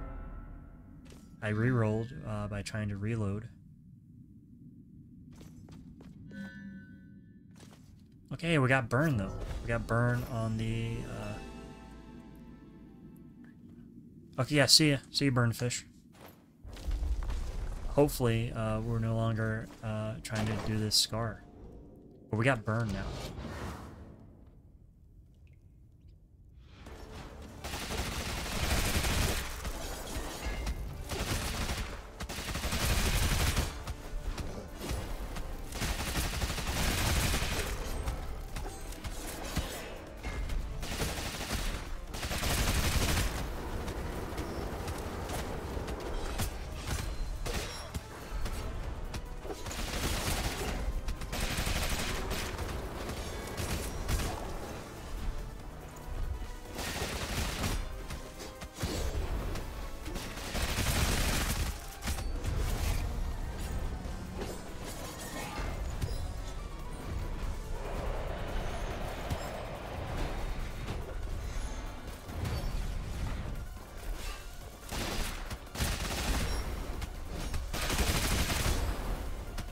I re-rolled by trying to reload. Okay, we got burn though. We got burn on the Okay, yeah, see ya, Burnfish. Hopefully, we're no longer trying to do this scar. But we got burn now.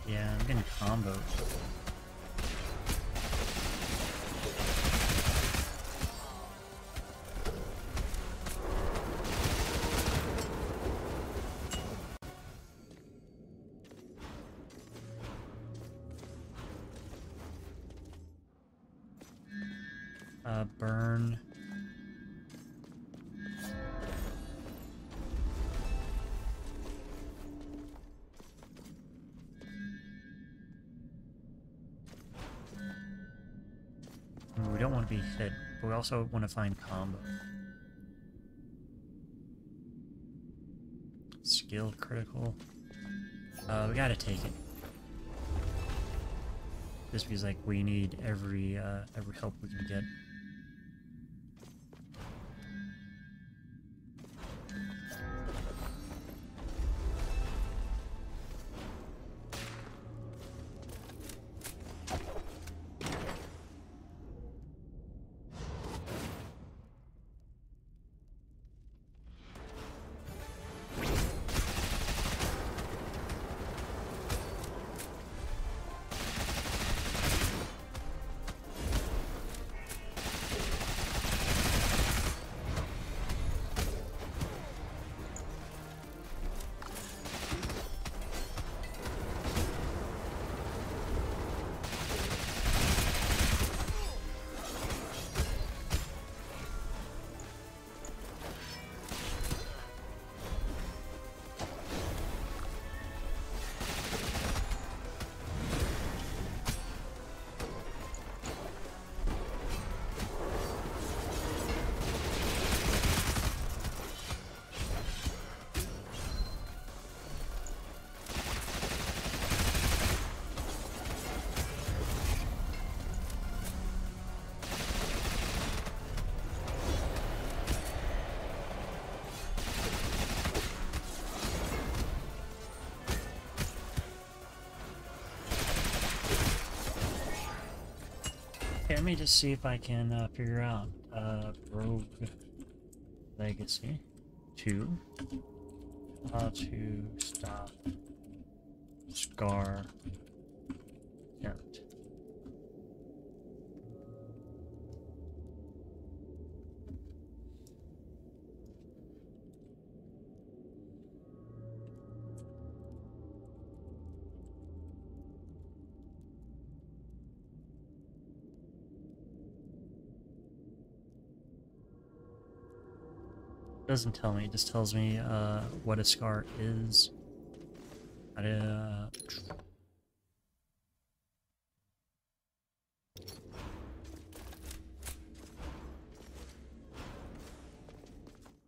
Yeah, I'm getting combos. Burn. We don't want to be hit, but we also want to find combo. Skill critical. We gotta take it. Just because, like, we need every help we can get. let me just see if I can figure out Rogue Legacy 2. How to stop Scar attempt. Doesn't tell me, it just tells me what a scar is.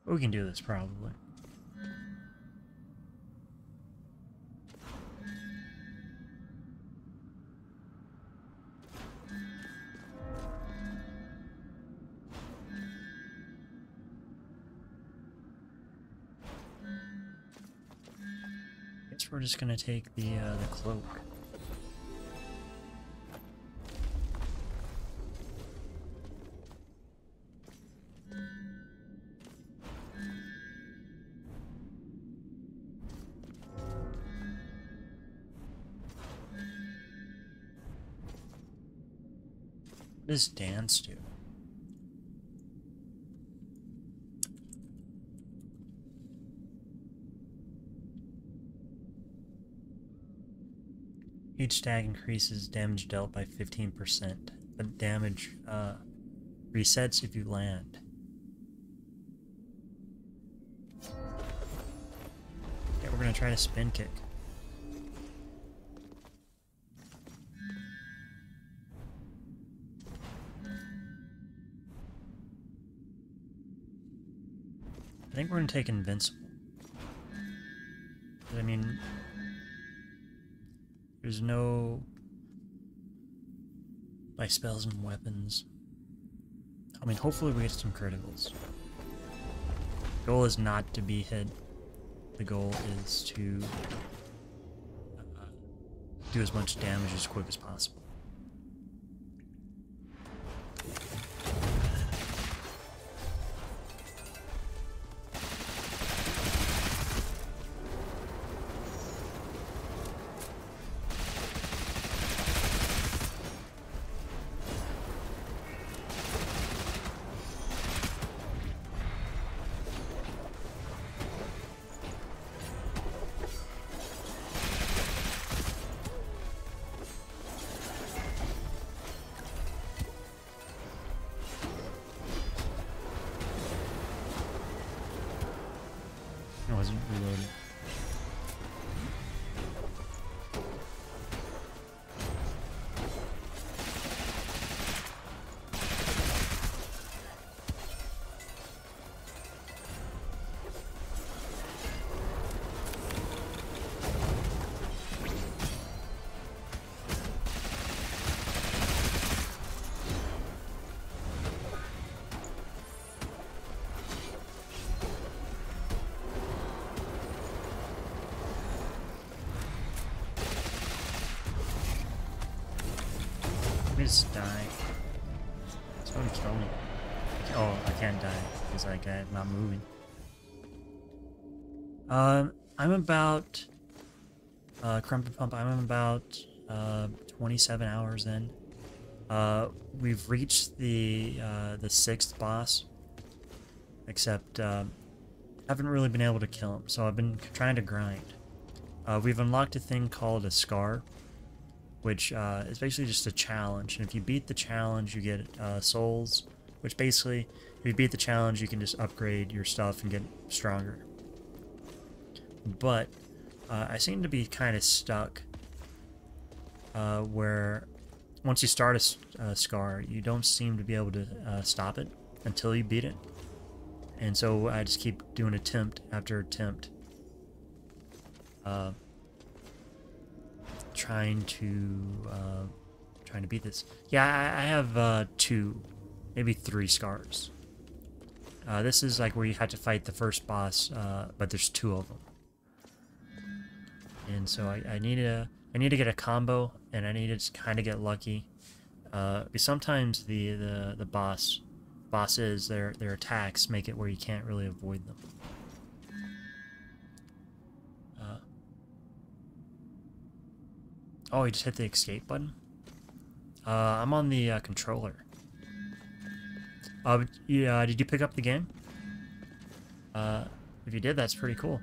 We can do this probably. Guess we're just gonna take the cloak. What does dance do? Each stag increases damage dealt by 15%, but damage resets if you land. Okay, we're gonna try to spin kick. I think we're gonna take invincible. I mean, there's no like spells and weapons. I mean, hopefully we get some criticals. The goal is not to be hit. The goal is to do as much damage as quick as possible. I wasn't reloading. Let me just die. It's going to kill me. Oh, I can't die because like I'm not moving. I'm about Crumpet Pump. I'm about 27 hours in. We've reached the 6th boss, except haven't really been able to kill him. So I've been trying to grind. We've unlocked a thing called a Scar, which is basically just a challenge. And if you beat the challenge, you get souls, which basically, if you beat the challenge, you can just upgrade your stuff and get stronger. But I seem to be kind of stuck where once you start a Scar, you don't seem to be able to stop it until you beat it. And so I just keep doing attempt after attempt. Trying to beat this. Yeah, I have 2, maybe 3 scars. This is like where you have to fight the first boss, but there's 2 of them. And so I need to get a combo, and I need to kind of get lucky. Because sometimes the bosses, their attacks make it where you can't really avoid them. Oh, you just hit the escape button? I'm on the controller. Yeah, did you pick up the game? If you did, that's pretty cool.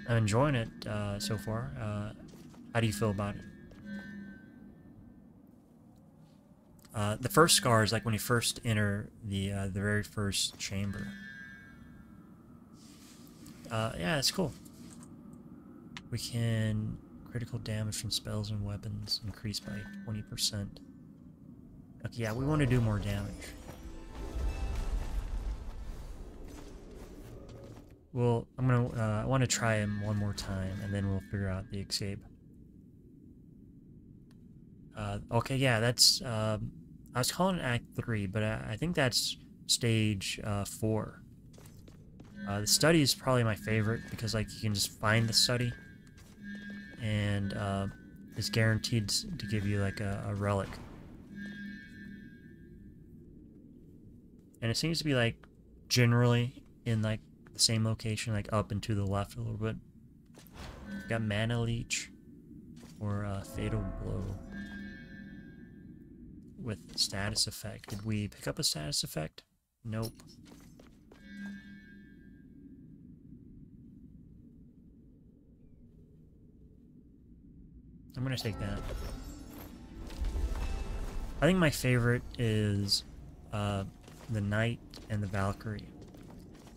I'm enjoying it so far. How do you feel about it? The first scar is like when you first enter the very first chamber. Yeah, it's cool. We can critical damage from spells and weapons increased by 20%. Okay, yeah, we want to do more damage. Well, I want to try him one more time, and then we'll figure out the escape. Okay, yeah, that's, I was calling it Act 3, but I think that's Stage 4. The study is probably my favorite, because, like, you can just find the study, and it's guaranteed to give you, like, a relic. And it seems to be, like, generally in, like, the same location, like, up and to the left a little bit. Got Mana Leech, or Fatal Blow. With status effect. Did we pick up a status effect? Nope. I'm gonna take that. I think my favorite is the Knight and the Valkyrie.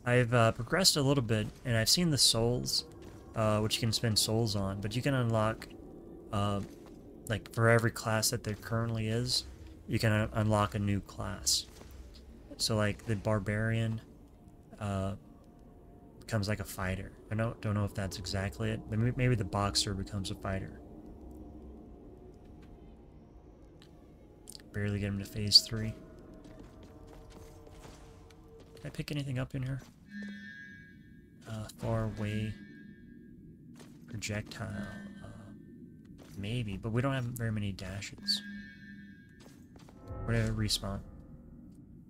I've progressed a little bit, and I've seen the souls, which you can spend souls on, but you can unlock, like, for every class that there currently is, you can unlock a new class. So, like, the Barbarian becomes like a fighter. I don't know if that's exactly it, but maybe the Boxer becomes a fighter. Barely get him to phase 3. Did I pick anything up in here? Far away projectile. Maybe, but we don't have very many dashes. Whatever, respawn.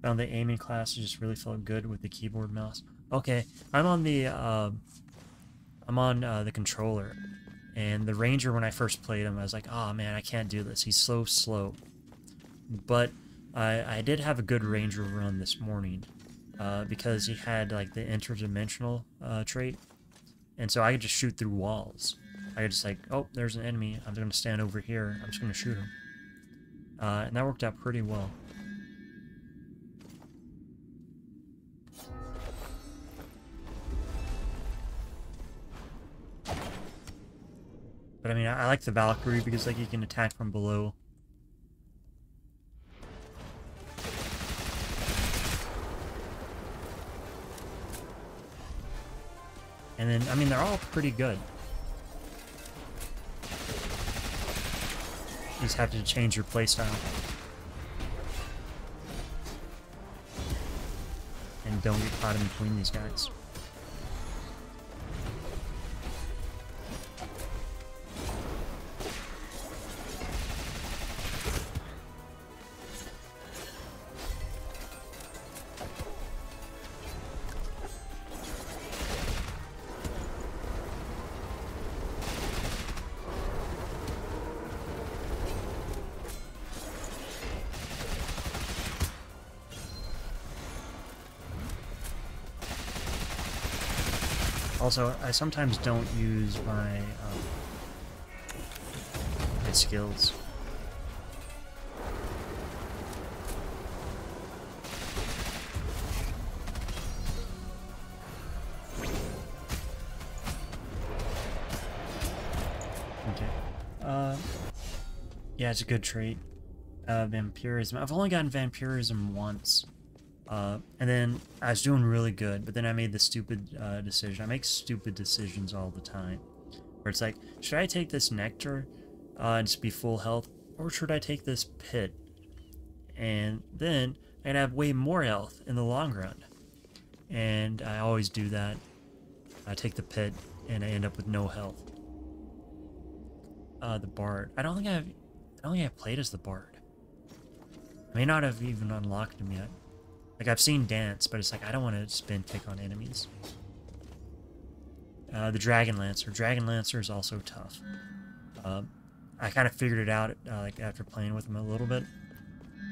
Found the aiming class just really felt good with the keyboard mouse. Okay, I'm on the controller, and the Ranger, when I first played him, I was like, oh man, I can't do this. He's so slow. But I did have a good Ranger run this morning, because he had like the interdimensional trait, and so I could just shoot through walls. I could just like, oh, there's an enemy. I'm going to stand over here. I'm just going to shoot him. And that worked out pretty well. But I mean, I like the Valkyrie because like you can attack from below. And then, I mean, they're all pretty good. You just have to change your playstyle. And don't get caught in between these guys. Also, I sometimes don't use my skills. Okay. Yeah, it's a good trait. Vampirism. I've only gotten Vampirism once. And then I was doing really good, but then I made the stupid decision. I make stupid decisions all the time. Where it's like, should I take this nectar and just be full health? Or should I take this pit? And then I'd have way more health in the long run. And I always do that. I take the pit and I end up with no health. The Bard. I don't think I have I don't think I've played as the Bard. I may not have even unlocked him yet. Like, I've seen Dance, but it's like, I don't want to spin kick on enemies. The Dragon Lancer. Dragon Lancer is also tough. I kind of figured it out, like, after playing with him a little bit.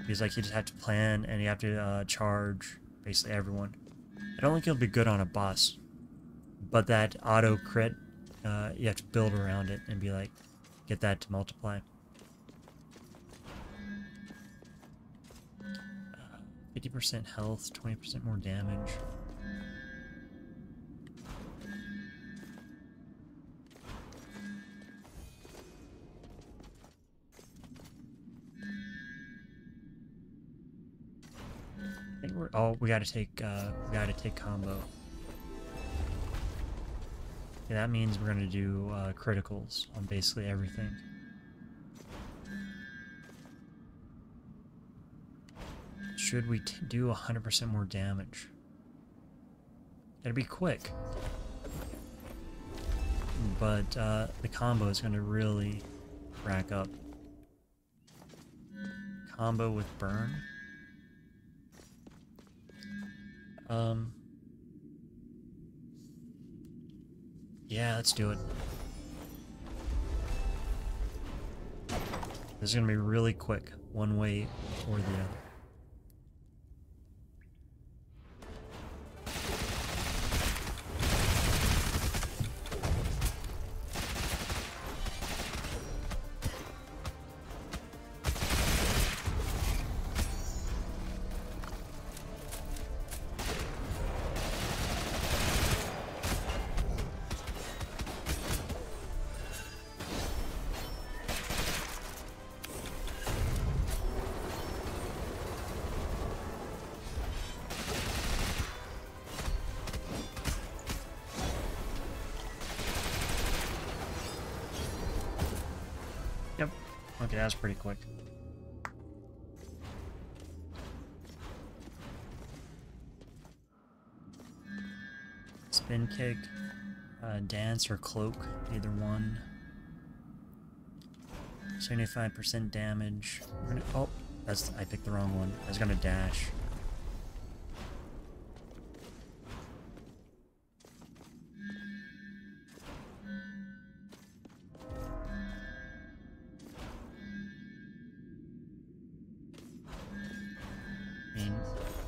Because, like, you just have to plan, and you have to charge basically everyone. I don't think he'll be good on a boss. But that auto crit, you have to build around it and be like, get that to multiply. 50% health, 20% more damage. I think we're we gotta take combo. Yeah, that means we're gonna do criticals on basically everything. Should we do 100% more damage? Gotta be quick. But the combo is gonna really rack up. Combo with burn. Yeah, let's do it. This is gonna be really quick, one way or the other. Yep. Okay, that was pretty quick. Spin kick, dance or cloak, either one. 75% damage. We're gonna, oh, I picked the wrong one. I was gonna dash.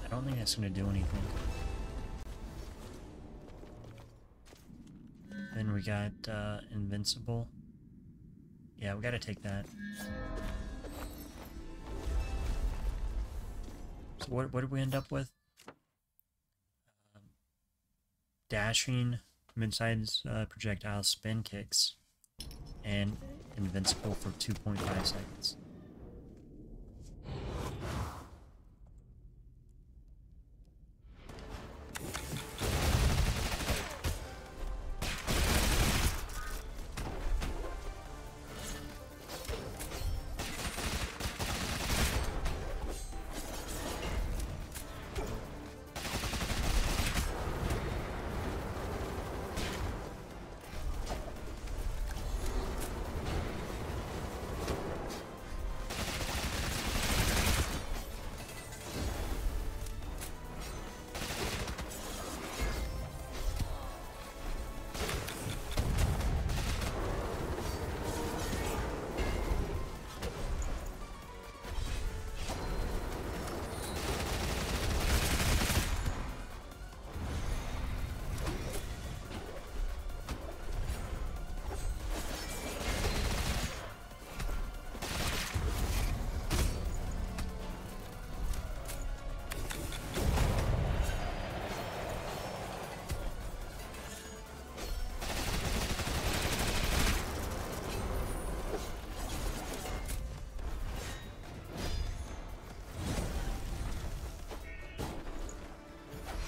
I don't think that's gonna do anything. Then we got Invincible. Yeah, we gotta take that. So what did we end up with? Dashing, mid-size projectile spin kicks, and Invincible for 2.5 seconds.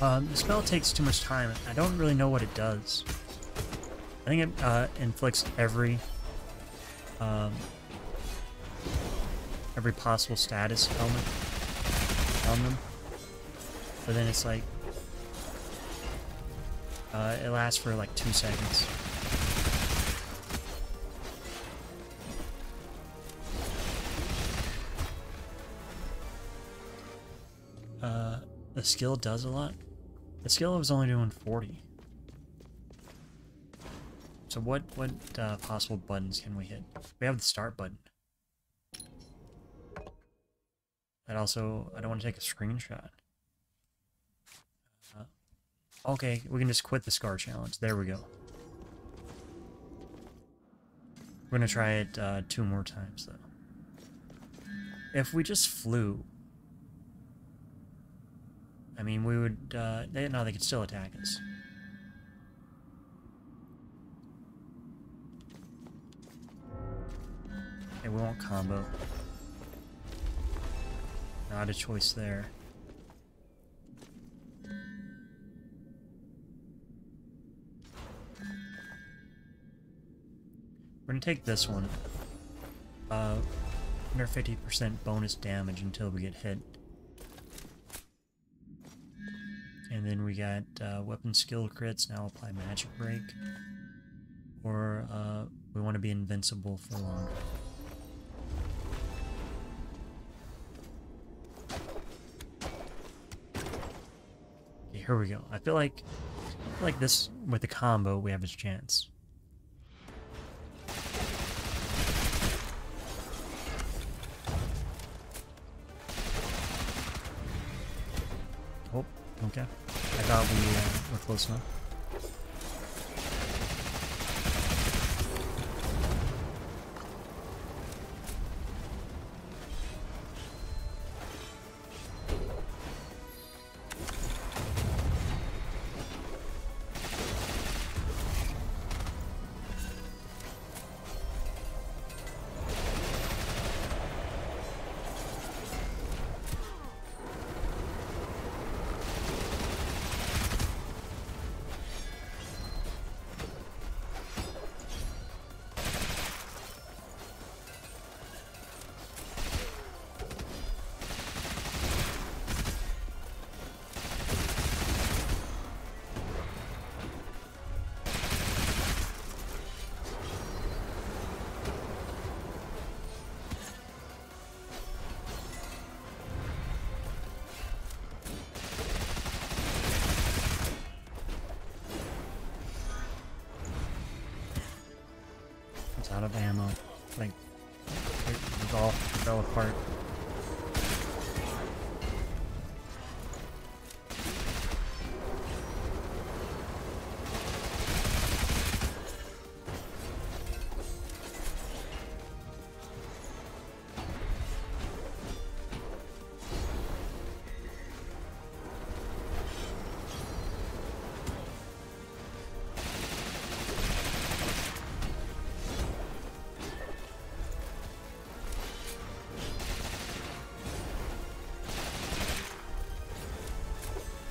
The spell takes too much time. I don't really know what it does. I think it inflicts every possible status element on them. But then it's like it lasts for like 2 seconds. The skill does a lot. The skill was only doing 40. So what possible buttons can we hit? We have the start button. And also, I don't want to take a screenshot. Okay, we can just quit the Scar Challenge. There we go. We're going to try it 2 more times, though. If we just flew... I mean, we would... no, they could still attack us. Okay, we won't combo. Not a choice there. We're gonna take this one. 150% bonus damage until we get hit. And then we got weapon skill crits, now apply magic break. Or we want to be invincible for longer. Okay, here we go. I feel like this with the combo we have a chance. Oh, okay. I thought we were close enough. Out of ammo. Like, it all fell apart.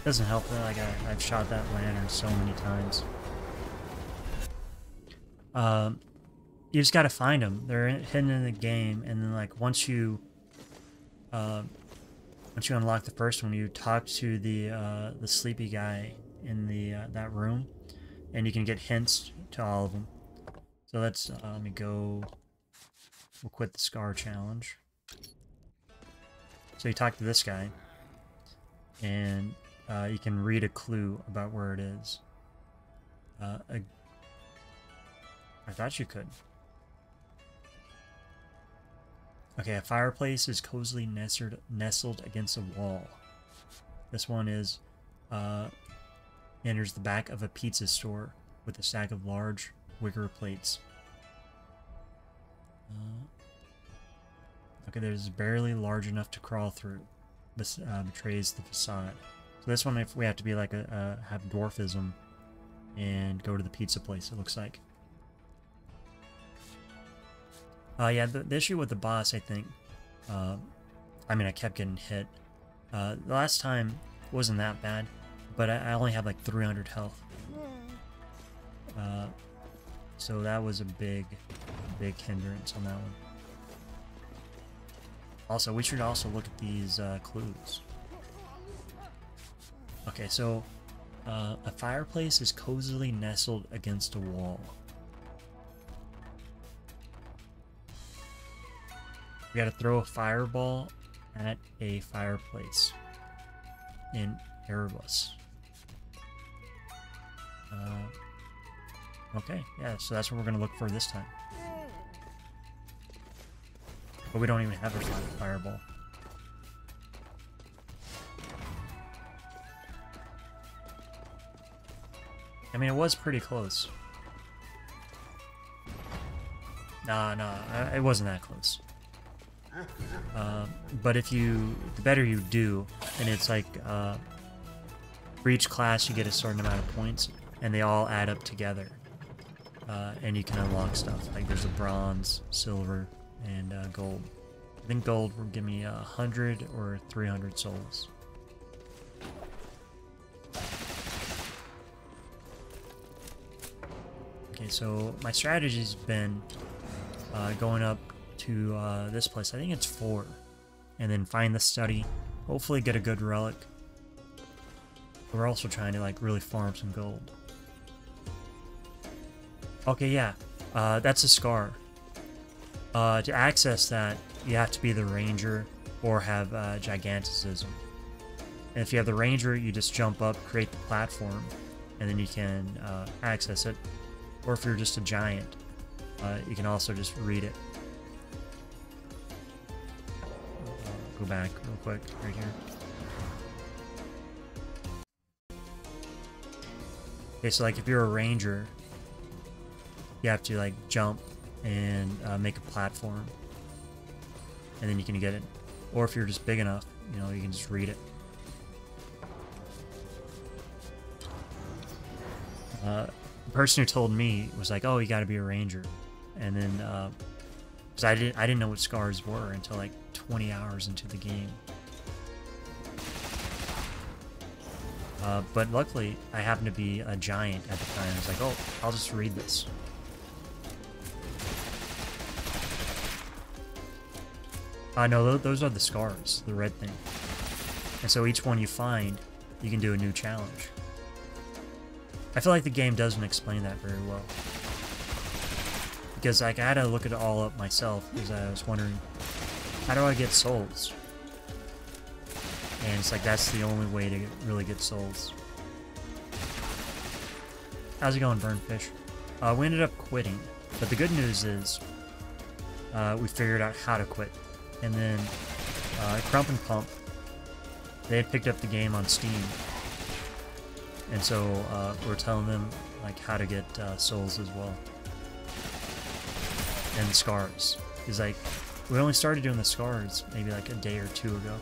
Doesn't help that like I've shot that lantern so many times. You just gotta find them. They're hidden in the game, and then like once you unlock the first one, you talk to the sleepy guy in the that room, and you can get hints to all of them. So let's let me go. We'll quit the Scar Challenge. So you talk to this guy, and you can read a clue about where it is. I thought you could. Okay, a fireplace is cozily nestled against a wall. This one is enters the back of a pizza store with a stack of large wicker plates. Okay, there's barely large enough to crawl through. This betrays the facade. So this one, if we have to be like have dwarfism and go to the pizza place, it looks like. Yeah, the issue with the boss, I think, I mean, I kept getting hit. The last time wasn't that bad, but I only have like 300 health. So that was a big hindrance on that one. Also, we should also look at these clues. Okay, so a fireplace is cozily nestled against a wall. We gotta throw a fireball at a fireplace. in Erebus. Okay, yeah, so that's what we're gonna look for this time. But we don't even have a fireball. I mean, it was pretty close. Nah, it wasn't that close. But the better you do, and it's like, for each class you get a certain amount of points, and they all add up together. And you can unlock stuff, like there's a bronze, silver, and gold. I think gold will give me 100 or 300 souls. Okay, so my strategy's been going up to this place. I think it's 4. And then find the study. Hopefully get a good relic. We're also trying to like really farm some gold. Okay, yeah. That's a scar. To access that, you have to be the ranger or have giganticism. And if you have the ranger, you just jump up, create the platform, and then you can access it. Or if you're just a giant, you can also just read it. Go back real quick, right here. Okay, so like if you're a ranger, you have to like jump and make a platform, and then you can get it. Or if you're just big enough, you know, you can just read it. The person who told me was like, "Oh, you got to be a ranger," and then because I didn't know what scars were until like 20 hours into the game. But luckily, I happened to be a giant at the time. I was like, "Oh, I'll just read this." No, those are the scars, the red thing. And so each one you find, you can do a new challenge. I feel like the game doesn't explain that very well. Because like, I had to look it all up myself, because I was wondering, how do I get souls? And it's like, that's the only way to really get souls. How's it going, Burnfish? We ended up quitting, but the good news is, we figured out how to quit. And then, Crump and Pump, they had picked up the game on Steam. And so, we're telling them, like, how to get, souls as well. And the scars. Because, like, we only started doing the scars maybe like a day or 2 ago.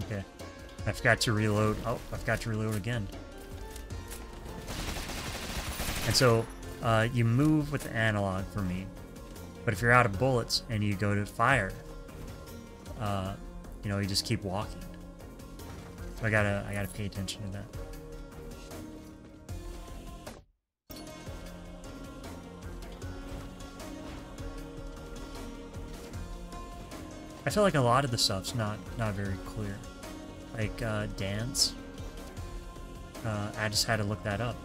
Okay. I forgot to reload. Oh, I forgot to reload again. And so, you move with the analog for me. But if you're out of bullets and you go to fire, you know, you just keep walking. So I gotta pay attention to that. I feel like a lot of the stuff's not very clear. Like, dance. I just had to look that up.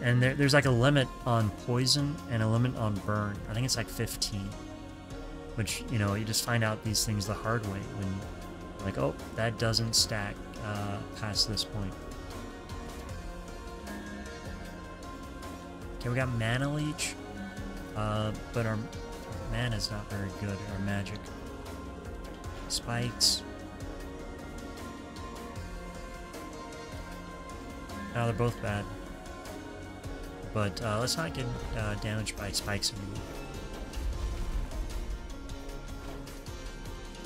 And there's like a limit on poison and a limit on burn. I think it's like 15. Which, you know, you just find out these things the hard way when, like, oh, that doesn't stack past this point. Okay, we got Mana Leech. But our mana's not very good, our magic. Spikes. No, they're both bad. But let's not get damaged by spikes anymore.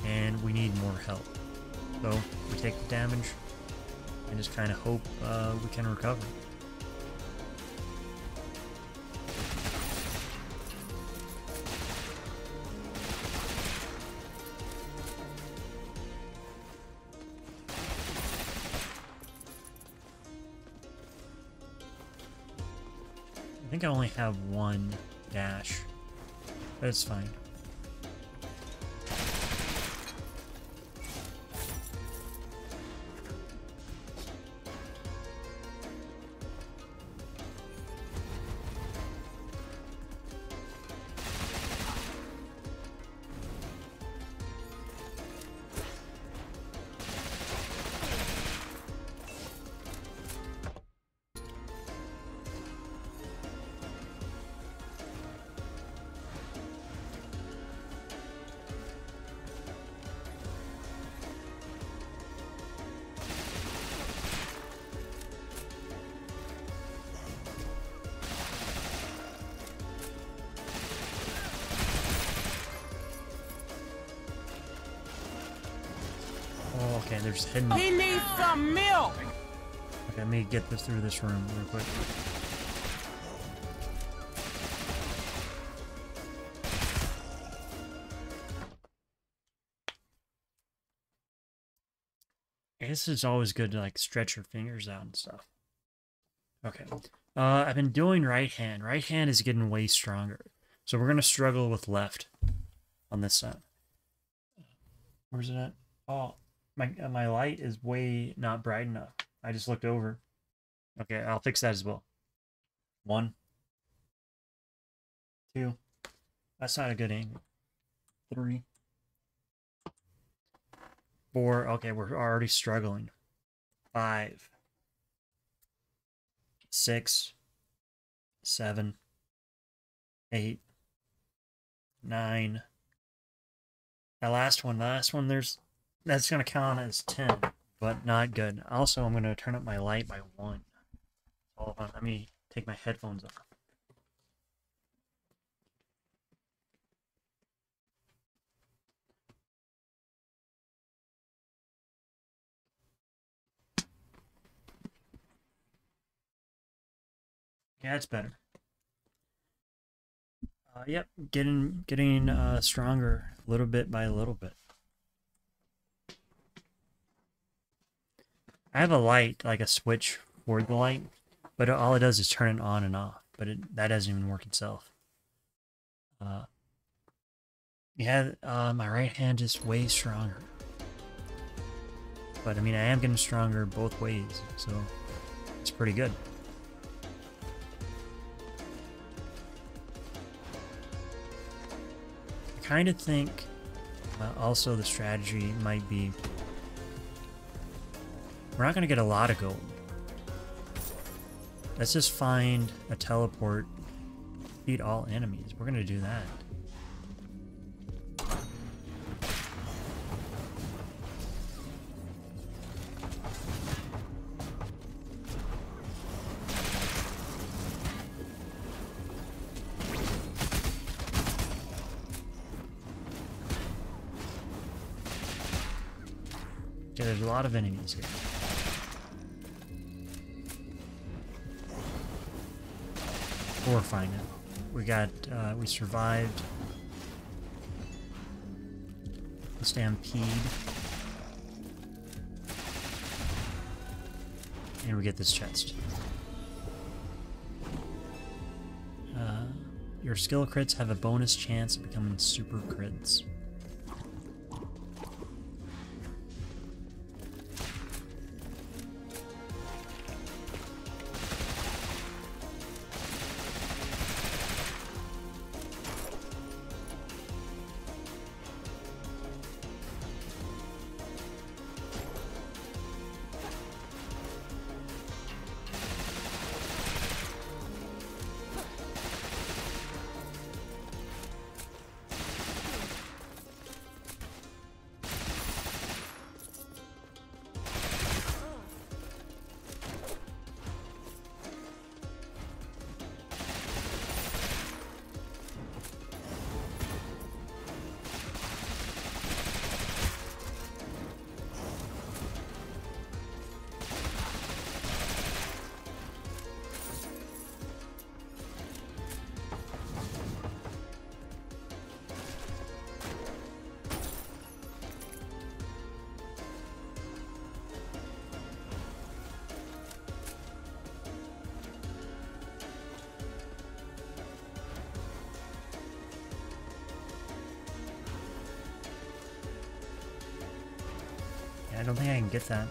And we need more help. So we take the damage and just kind of hope we can recover. I think I only have one dash, but it's fine. Oh, okay, there's hidden. He needs some milk! Okay, let me get this through this room real quick. I guess it's always good to like stretch your fingers out and stuff. Okay. I've been doing right hand. Right hand is getting way stronger. So we're gonna struggle with left on this side. Where's it at? Oh, my light is way not bright enough. I just looked over. Okay, I'll fix that as well. 1, 2. That's not a good angle. 3, 4. Okay, we're already struggling. 5, 6, 7, 8, 9. That last one, that's gonna count as 10, but not good. Also, I'm gonna turn up my light by 1. Hold on, let me take my headphones off. Yeah, that's better. Yep, getting stronger little bit by little bit. I have a light, like a switch for the light, but all it does is turn it on and off. But that doesn't even work itself. Yeah, my right hand is way stronger. But I mean, I am getting stronger both ways, so it's pretty good. I kind of think also the strategy might be we're not going to get a lot of gold. Let's just find a teleport, beat all enemies. We're going to do that. Okay, there's a lot of enemies here. We're fine now. We survived the stampede. And we get this chest. Your skill crits have a bonus chance of becoming super crits. don't think I can get that.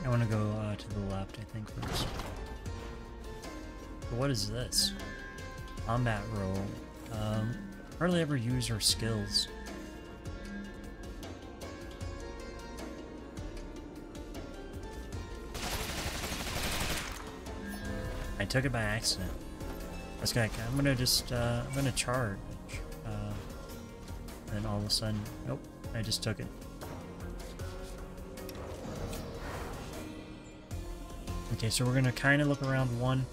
I want to go to the left, I think, first. But what is this? Combat roll. Hardly ever use her skills. I took it by accident. This guy, I'm gonna just, I'm gonna charge. And all of a sudden, nope, I just took it. Okay, so we're gonna kind of look around one.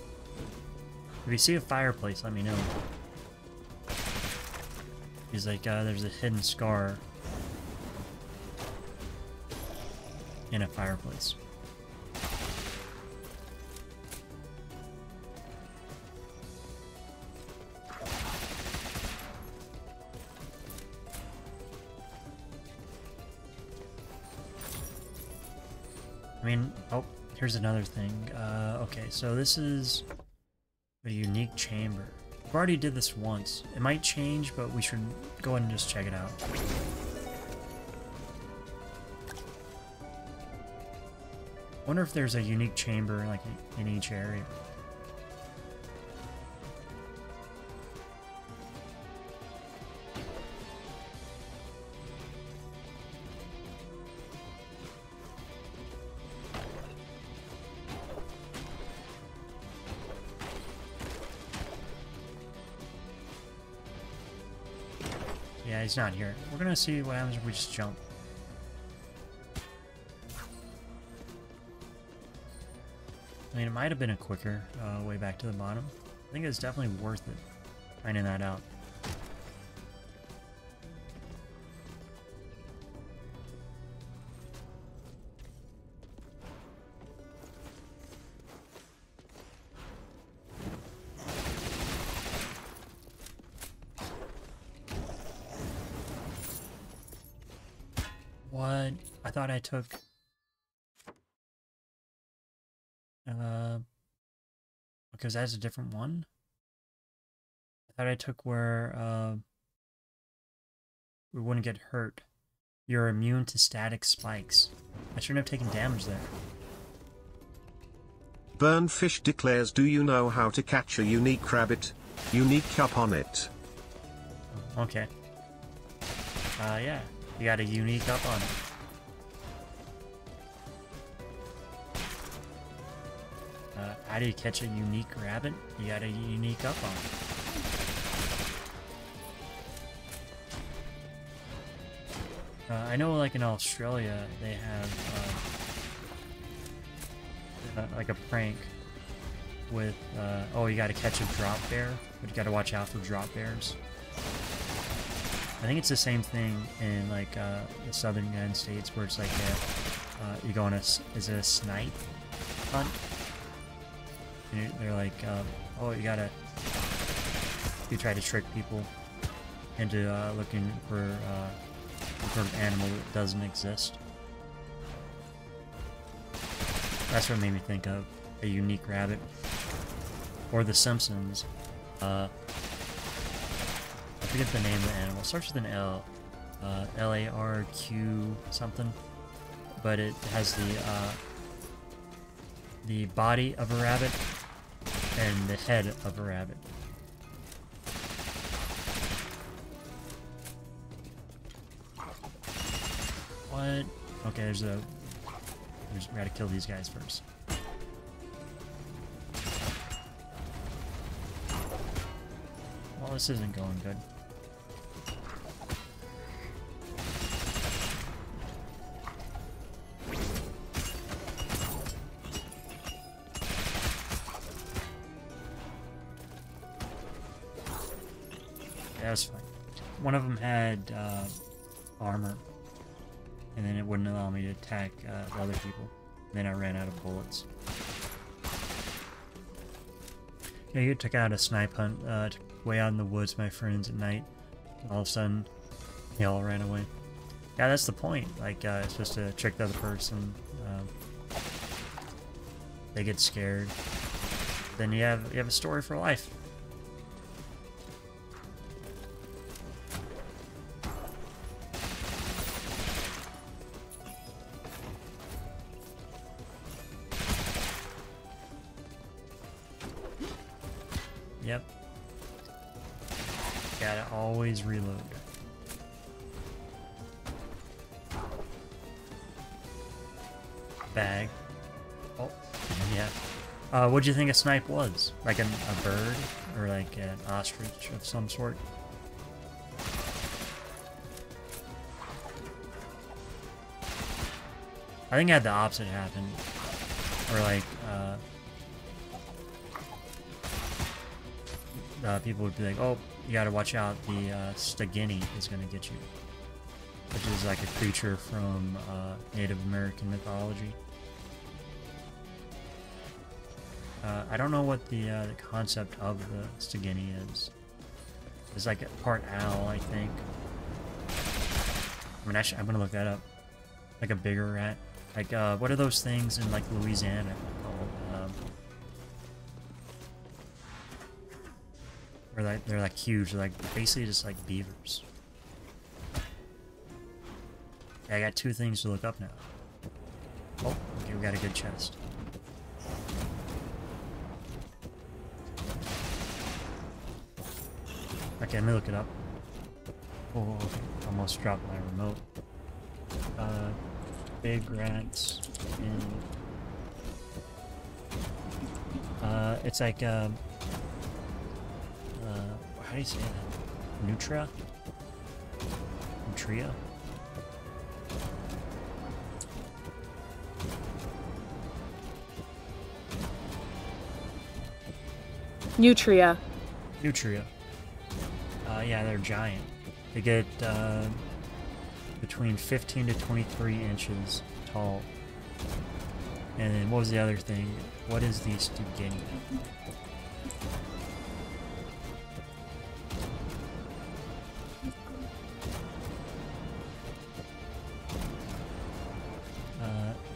If you see a fireplace, let me know. He's like, there's a hidden scar in a fireplace. I mean, oh, here's another thing. Okay, so this is a unique chamber. We already did this once. It might change, but we should go ahead and just check it out. Wonder if there's a unique chamber like in each area. Yeah, he's not here. We're gonna see what happens if we just jump. I mean, it might have been a quicker way back to the bottom. I think it's definitely worth it, finding that out. What? I thought I took... because that's a different one? I thought I took where, we wouldn't get hurt. You're immune to static spikes. I shouldn't have taken damage there. Burnfish declares, do you know how to catch a unique rabbit? Unique up on it. Okay. Yeah. You got a unique up on it. How do you catch a unique rabbit? You got a unique up on it. I know, like in Australia, they have like a prank with, oh, you got to catch a drop bear, but you got to watch out for drop bears. I think it's the same thing in like the southern United States, where it's like you go on a, is it a snipe hunt? And they're like, oh, you try to trick people into looking for some sort of animal that doesn't exist. That's what made me think of a unique rabbit. Or The Simpsons. I forget the name of the animal. It starts with an L. L-A-R-Q something. But it has the body of a rabbit and the head of a rabbit. What? Okay, we gotta kill these guys first. Well, this isn't going good. that was fine. One of them had armor, and then it wouldn't allow me to attack the other people. And then I ran out of bullets. Yeah, you took out a snipe hunt way out in the woods, my friends, at night. All of a sudden, they all ran away. Yeah, that's the point. Like, it's supposed to trick the other person. They get scared. Then you have a story for life. Yep. Gotta always reload. Bag. Oh, yeah. What'd you think a snipe was? Like a bird? Or like an ostrich of some sort? I think I had the opposite happen. Or like, people would be like, oh, you gotta watch out, the Stagini is gonna get you. Which is like a creature from Native American mythology. I don't know what the concept of the Stagini is. It's like a part owl, I think. I mean, actually, I'm gonna look that up. Like a bigger rat. Like, what are those things in, like, Louisiana called? They're like huge. They're like basically just like beavers. Yeah, I got 2 things to look up now. Oh, okay, we got a good chest. Okay, let me look it up. Oh, almost dropped my remote. Big rats in... it's like, how do you say that? Nutria? Nutria? Nutria. Nutria. Yeah, they're giant. They get between 15 to 23 inches tall. And then what was the other thing? What is the Stugini?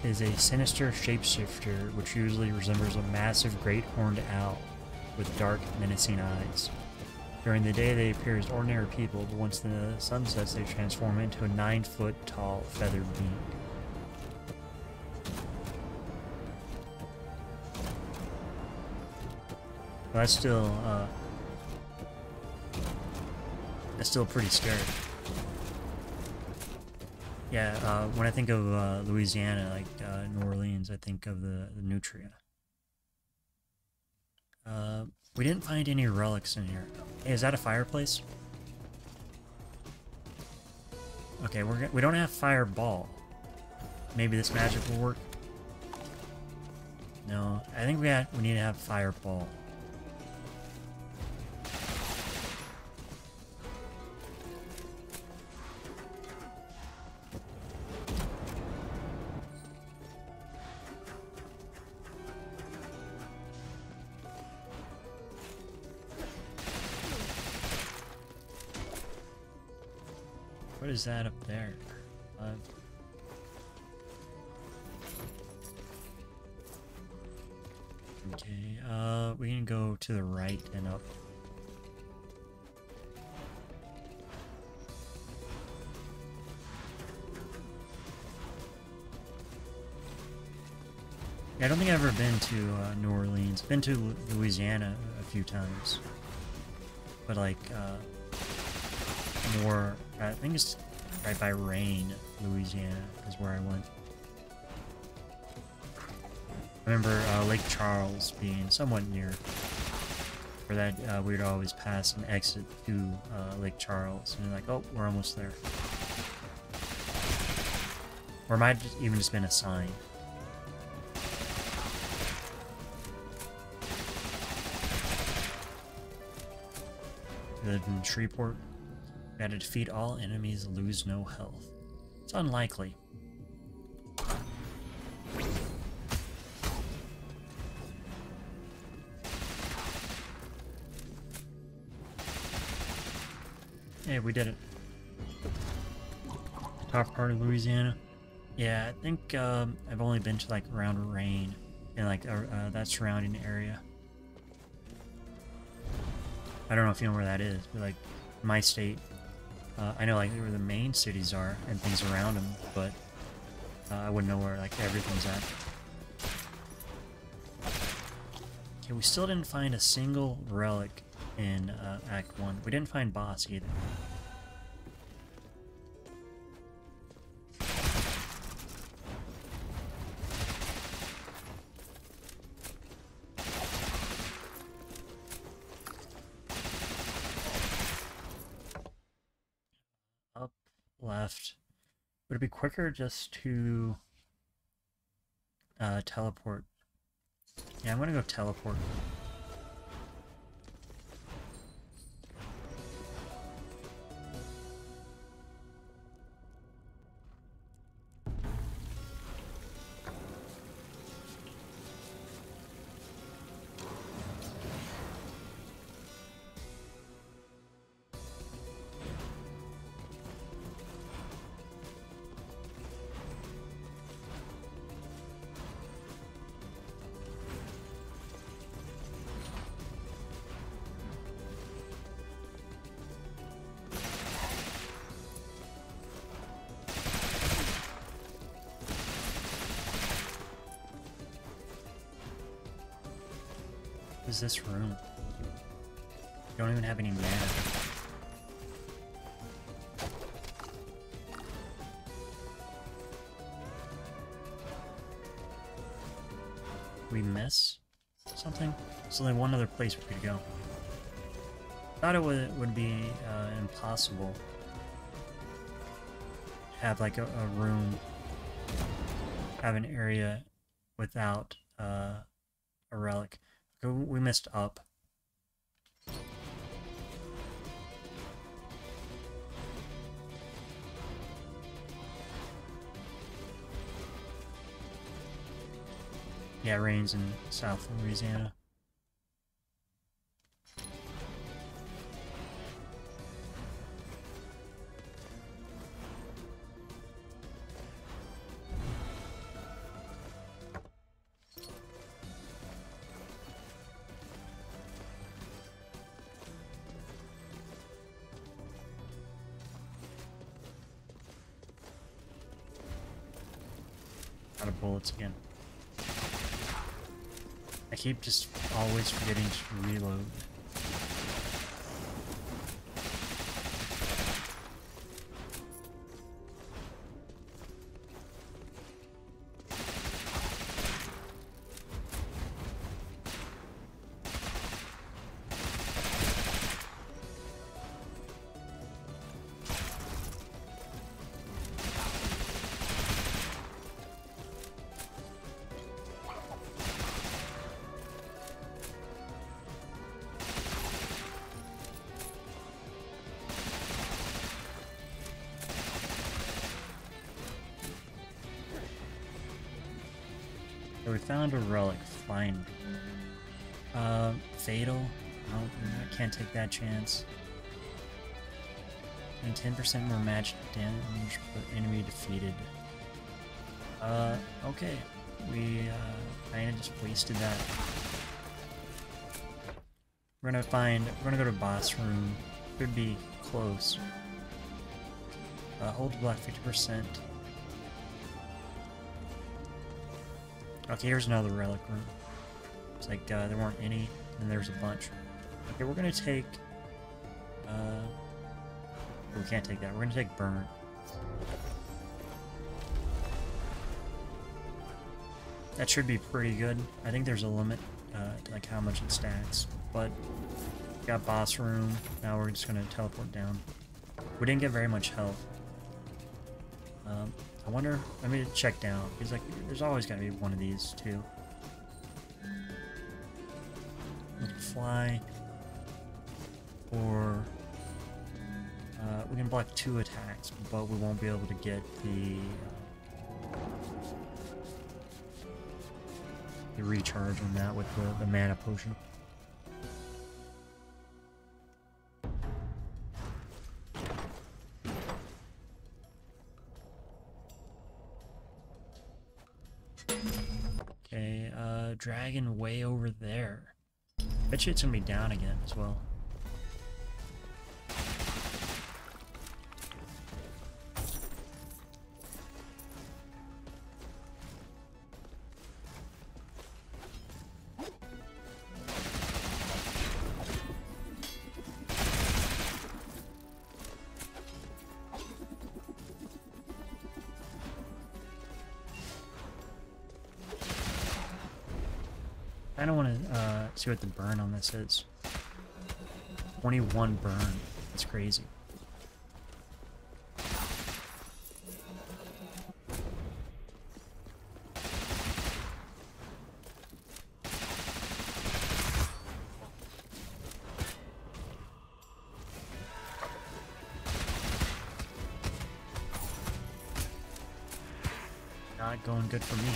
Is a sinister shapeshifter which usually resembles a massive great horned owl with dark, menacing eyes. During the day, they appear as ordinary people, but once the sun sets, they transform into a 9-foot tall feathered being. Well, that's still pretty scary. Yeah, when I think of Louisiana, like New Orleans, I think of the Nutria. We didn't find any relics in here. Hey, is that a fireplace? Okay, we don't have fireball. Maybe this magic will work. No, I think we need to have fireball. What is that up there? Okay, we can go to the right and up. Yeah, I don't think I've ever been to New Orleans. Been to Louisiana a few times. But like, more, I think it's right by Rain, Louisiana is where I went. I remember Lake Charles being somewhat near, for that we'd always pass an exit to Lake Charles, and you're like, oh, we're almost there. Or it might have even just been a sign. live in Shreveport. Gotta defeat all enemies, lose no health. It's unlikely. Hey, we did it. Top part of Louisiana. Yeah, I think I've only been to like around Rain and like that surrounding area. I don't know if you know where that is, but like my state, I know like where the main cities are and things around them, but I wouldn't know where like everything's at. Okay, we still didn't find a single relic in Act 1. We didn't find boss either. Up, left. Would it be quicker just to teleport? Yeah, I'm gonna go teleport. What is this room? You don't even have any mana. We miss something? There's only one other place we could go. Thought it would be impossible to have like a room, have an area without a relic. We missed up. Yeah, it rains in South Louisiana. Out of bullets again. I keep just always forgetting to reload. So we found a relic, fine. Fatal? No, I can't take that chance. And 10% more match damage per enemy defeated. Okay. We, kinda just wasted that. We're gonna go to boss room. Could be close. Hold to block 50%. Okay, here's another relic room. It's like, there weren't any, and there's a bunch. Okay, we're gonna take, we can't take that. We're gonna take Burn. That should be pretty good. I think there's a limit, to like how much it stacks, but got boss room. Now we're just gonna teleport down. We didn't get very much health. I wonder, let me check down, because like, there's always gotta be one of these too. We can fly, or We can block 2 attacks, but we won't be able to get the recharge on that with the mana potion. Okay, dragon way over there. Bet you it's gonna be down again as well. I don't want to see what the burn on this is. 21 burn. That's crazy. Not going good for me.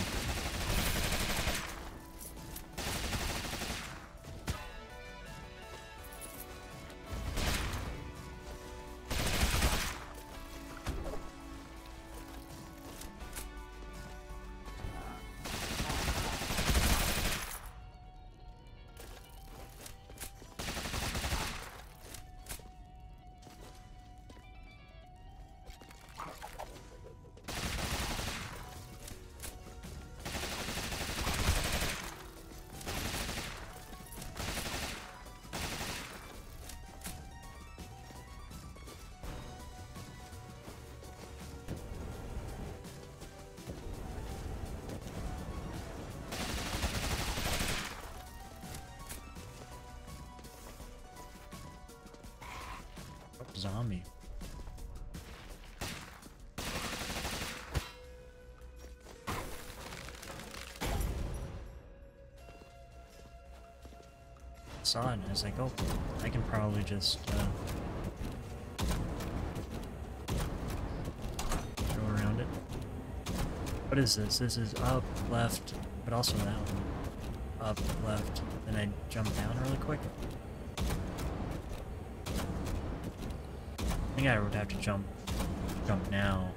Zombie. Saw it and I was like, oh, I can probably just go around it. What is this? This is up, left, but also that one. Up, left, then I jump down really quick. I think I would have to jump now.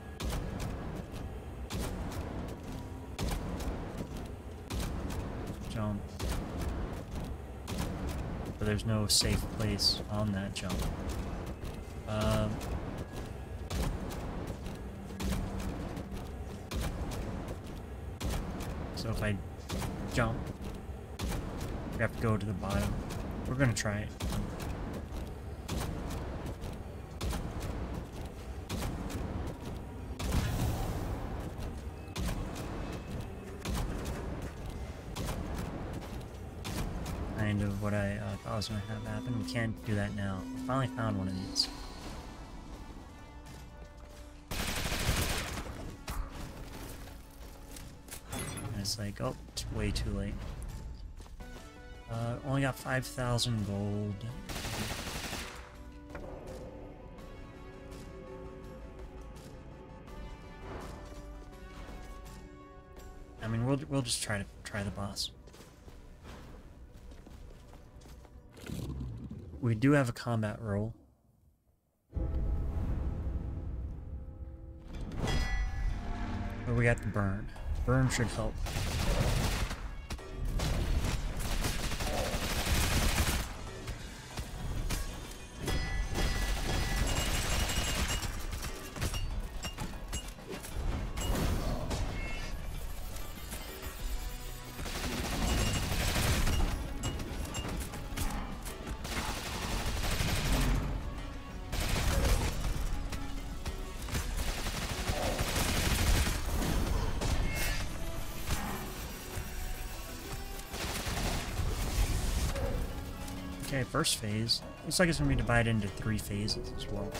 Jump. But there's no safe place on that jump. So if I jump, we have to go to the bottom. We're gonna try it. Kind of what I thought was going to have happen. We can't do that now. I finally found one of these. And it's like, oh, it's way too late. Only got 5,000 gold. I mean, we'll just try the boss. We do have a combat roll. But we got the burn. Burn should help. Okay, first phase. Looks like it's going to be divided into 3 phases as well.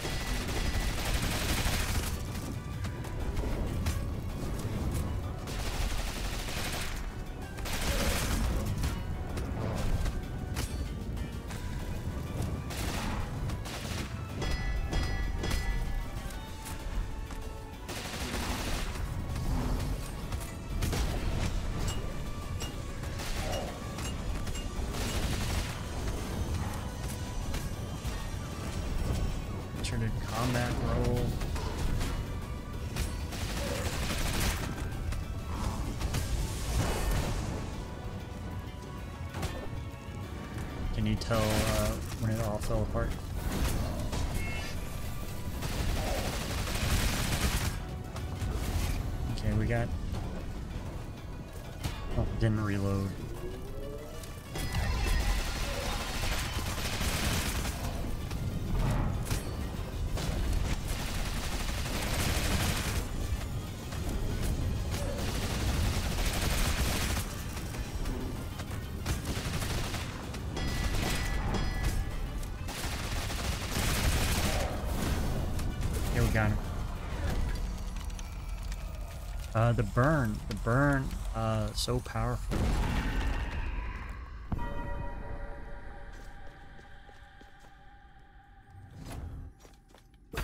Started combat roll. Can you tell when it all fell apart? Okay, we got... Oh, didn't reload. Okay, we got him. The burn, so powerful. We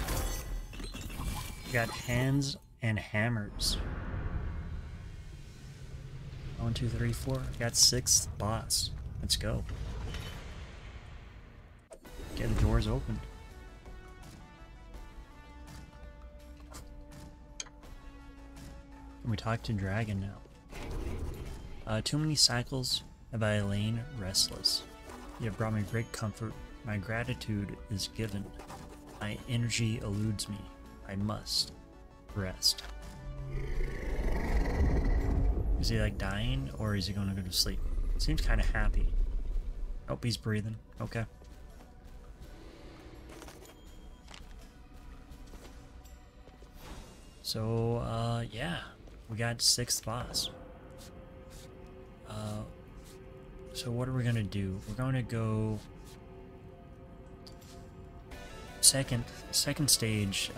got hands and hammers. 1, 2, 3, 4. We got 6th boss. Let's go. Get the doors open. We talk to Dragon now. Too many cycles have I lain restless. You have brought me great comfort. My gratitude is given. My energy eludes me. I must rest. Is he like dying, or is he going to go to sleep? Seems kind of happy. Oh, he's breathing. Okay. So, yeah. We got 6th boss. So what are we gonna do? We're gonna go second stage,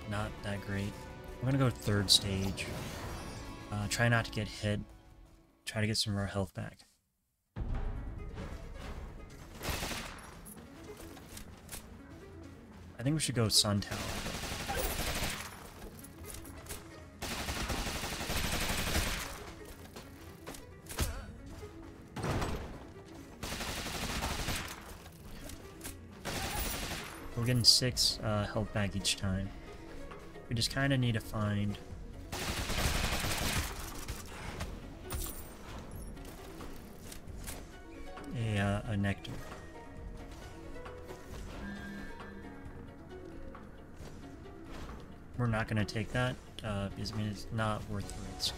not that great. We're gonna go 3rd stage. Try not to get hit. Try to get some of our health back. I think we should go Sun Tower. We're getting 6 health back each time. We just kind of need to find a nectar. We're not going to take that because I mean it's not worth the risk.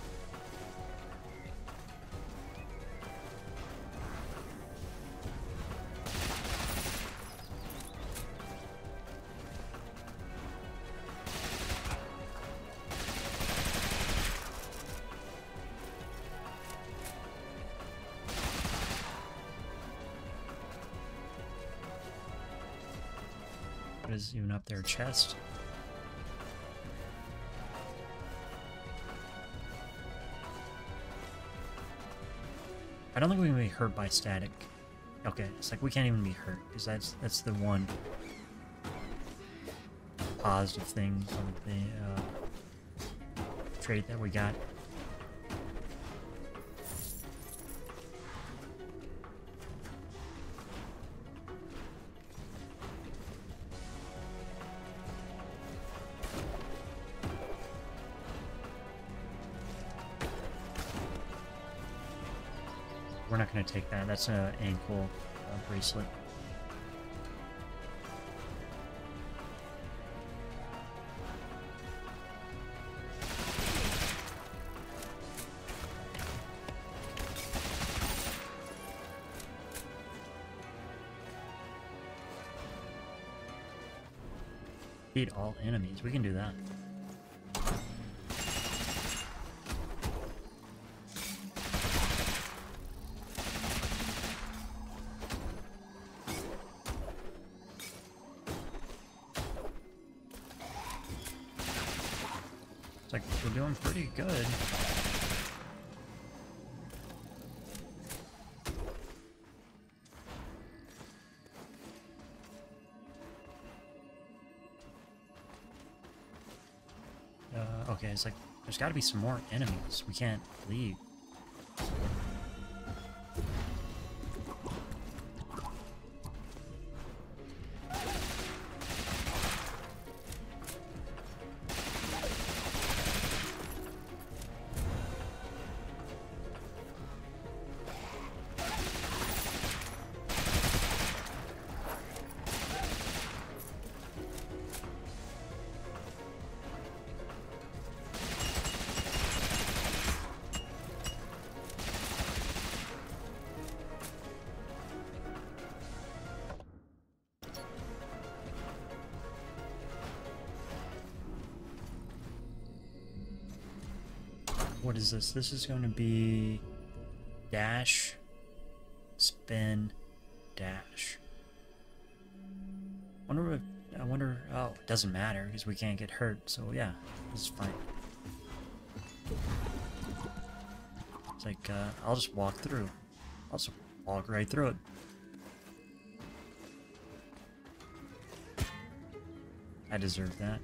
What is even up there? Chest? I don't think we can be hurt by static. Okay, it's like we can't even be hurt, because that's the one positive thing of the trait that we got. We're not going to take that. That's an ankle bracelet. Beat all enemies. We can do that. It's like we're doing pretty good. Okay, it's like there's got to be some more enemies. We can't leave. What is this? This is going to be dash, spin, dash. I wonder, oh, it doesn't matter because we can't get hurt, so yeah, this is fine. It's like, I'll just walk through. I'll just walk right through it. I deserve that.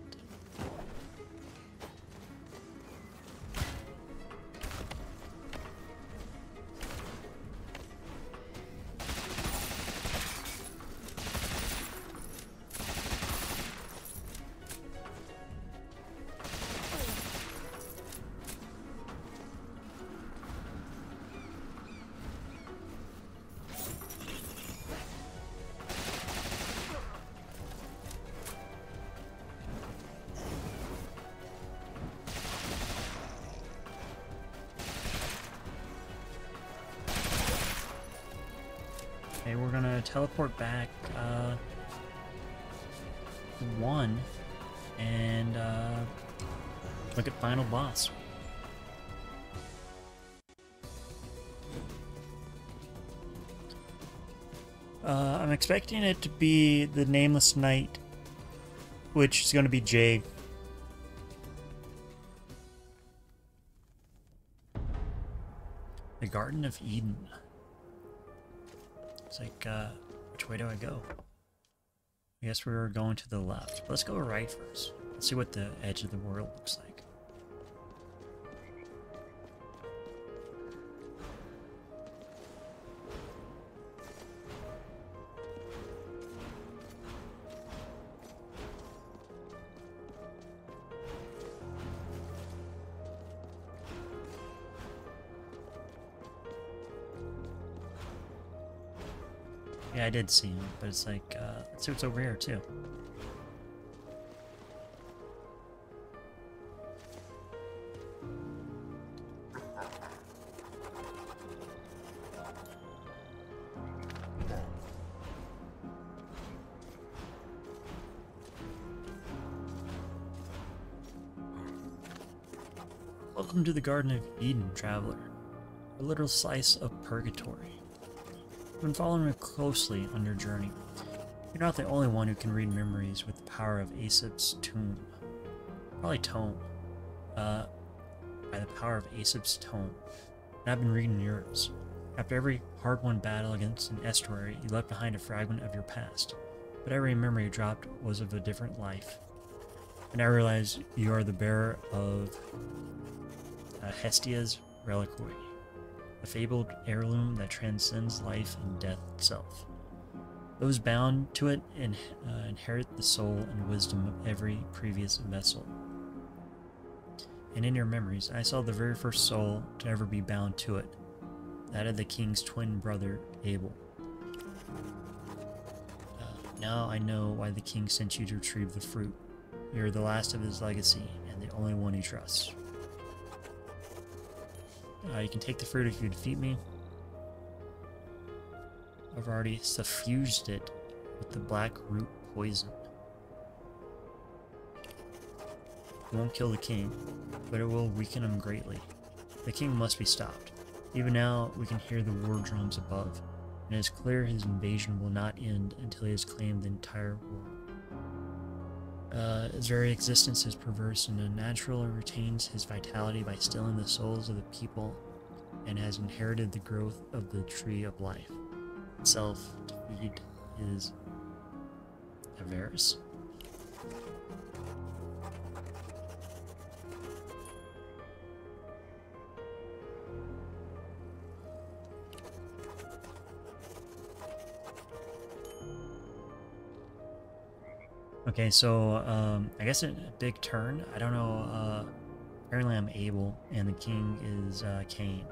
Okay, we're gonna teleport back, 1, and, look at final boss. I'm expecting it to be the Nameless Knight, which is gonna be Jade. The Garden of Eden. It's like, which way do I go? I guess we were going to the left. Let's go right first. Let's see what the edge of the world looks like. Yeah, I did see him, but it's like, let's see what's over here, too. Welcome to the Garden of Eden, traveler. A little slice of purgatory. I've been following you closely on your journey. You're not the only one who can read memories with the power of Aesop's tomb. Probably tome. By the power of Aesop's tome. And I've been reading yours. After every hard-won battle against an estuary, you left behind a fragment of your past. But every memory you dropped was of a different life. And I realize you are the bearer of Hestia's reliquary. A fabled heirloom that transcends life and death itself. Those bound to it inherit the soul and wisdom of every previous vessel. And in your memories, I saw the very first soul to ever be bound to it, that of the king's twin brother, Abel. Now I know why the king sent you to retrieve the fruit. You're the last of his legacy, and the only one he trusts. You can take the fruit if you defeat me. I've already suffused it with the black root poison. It won't kill the king, but it will weaken him greatly. The king must be stopped. Even now, we can hear the war drums above, and it is clear his invasion will not end until he has claimed the entire world. His very existence is perverse and unnatural, and retains his vitality by stealing the souls of the people, and has inherited the growth of the tree of life itself to feed his avarice. Okay, so, I guess a big turn. I don't know, apparently I'm Abel, and the king is, Cain.